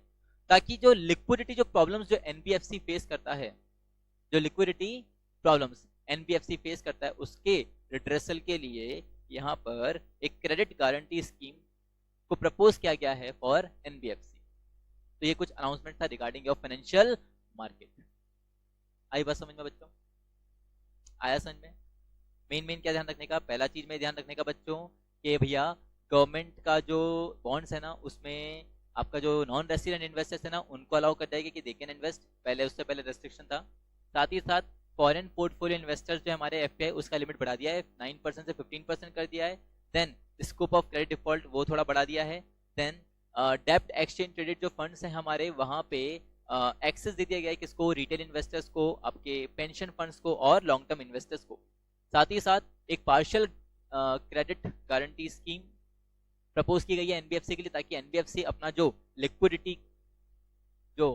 ताकि जो लिक्विडिटी जो प्रॉब्लम्स जो एनबीएफसी फेस करता है, जो लिक्विडिटी प्रॉब्लम्स एनबीएफसी फेस करता है, उसके रिड्रेसल के लिए यहाँ पर एक क्रेडिट गारंटी स्कीम को प्रपोज किया गया है फॉर एनबीएफसी। तो ये कुछ अनाउंसमेंट था रिगार्डिंग योर फाइनेंशियल मार्केट। आई बात समझ में बच्चों? आया समझ में? मेन क्या ध्यान रखने का? पहला चीज में ध्यान रखने का बच्चों कि भैया गवर्नमेंट का जो बॉन्ड्स है ना, उसमें आपका जो नॉन रेसिडेंट इन्वेस्टर्स है ना, उनको अलाउ कर देगा कि दे कैन इन्वेस्ट। पहले उससे पहले रेस्ट्रिक्शन था। साथ ही साथ फॉरेन पोर्टफोलियो इन्वेस्टर्स जो हमारे एफपीआई, उसका लिमिट बढ़ा दिया है, 9% से 15% कर दिया है। Then scope of credit default वो थोड़ा बढ़ा दिया है। देन डेप्ट एक्सचेंज ट्रेडेड जो फंड्स हैं हमारे, वहां पे एक्सेस दे दिया गया है किसको? रिटेल इन्वेस्टर्स को, आपके पेंशन फंड्स को और लॉन्ग टर्म इन्वेस्टर्स को। साथ ही साथ एक partial credit guarantee scheme propose की गई है एनबीएफसी के लिए, ताकि एनबीएफसी अपना जो लिक्विडिटी जो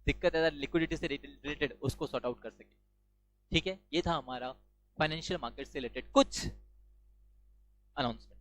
दिक्कत है लिक्विडिटी से रिलेटेड उसको सॉर्ट आउट कर सके। ठीक है, ये था हमारा फाइनेंशियल मार्केट से रिलेटेड कुछ अनाउंसमेंट।